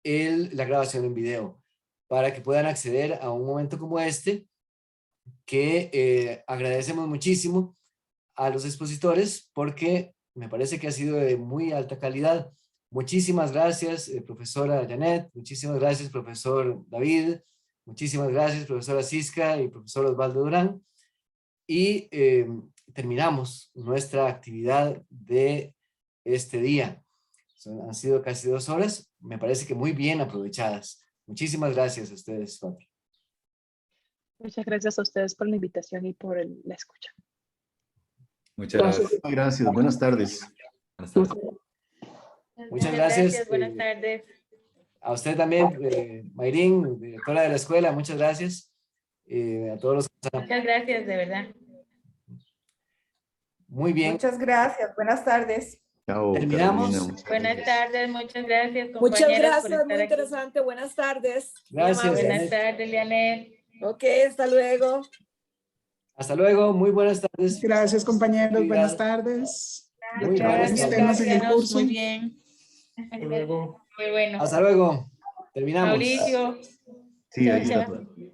[SPEAKER 1] la grabación en video, para que puedan acceder a un momento como este, que agradecemos muchísimo a los expositores porque me parece que ha sido de muy alta calidad. Muchísimas gracias, profesora Janet, muchísimas gracias, profesor David, muchísimas gracias, profesora Cisca y profesor Osvaldo Durán. Y terminamos nuestra actividad de este día. Han sido casi 2 horas, me parece que muy bien aprovechadas. Muchísimas gracias a ustedes 4.
[SPEAKER 2] Muchas gracias a ustedes por la invitación y por la escucha.
[SPEAKER 3] Muchas gracias.
[SPEAKER 5] Gracias, buenas tardes.
[SPEAKER 3] Buenas tardes.
[SPEAKER 1] Muchas gracias.
[SPEAKER 8] Buenas tardes.
[SPEAKER 1] A usted también, Mayrín, directora de la escuela, muchas gracias. A todos los que están.
[SPEAKER 8] Muchas gracias, de verdad.
[SPEAKER 1] Muy bien.
[SPEAKER 6] Muchas gracias. Buenas tardes.
[SPEAKER 5] Chao,
[SPEAKER 1] Terminamos.
[SPEAKER 5] Carolina,
[SPEAKER 8] Buenas tardes, muchas gracias, compañeros.
[SPEAKER 9] Muchas
[SPEAKER 8] por
[SPEAKER 9] gracias,
[SPEAKER 8] estar
[SPEAKER 9] muy
[SPEAKER 8] aquí.
[SPEAKER 9] interesante. Buenas tardes.
[SPEAKER 1] Gracias.
[SPEAKER 8] Buenas tardes, Lianet.
[SPEAKER 9] Ok, hasta luego.
[SPEAKER 1] Hasta luego, muy buenas tardes.
[SPEAKER 10] Gracias, compañeros. Buenas tardes.
[SPEAKER 1] Muy
[SPEAKER 8] Gracias,
[SPEAKER 1] buenas
[SPEAKER 10] temas en el
[SPEAKER 8] gracias,
[SPEAKER 10] curso.
[SPEAKER 8] muy bien.
[SPEAKER 7] Hasta luego.
[SPEAKER 8] Muy bueno.
[SPEAKER 1] Hasta luego. Terminamos.
[SPEAKER 8] Mauricio.
[SPEAKER 5] Sí, ahí
[SPEAKER 8] Chao,
[SPEAKER 5] está.
[SPEAKER 8] chao.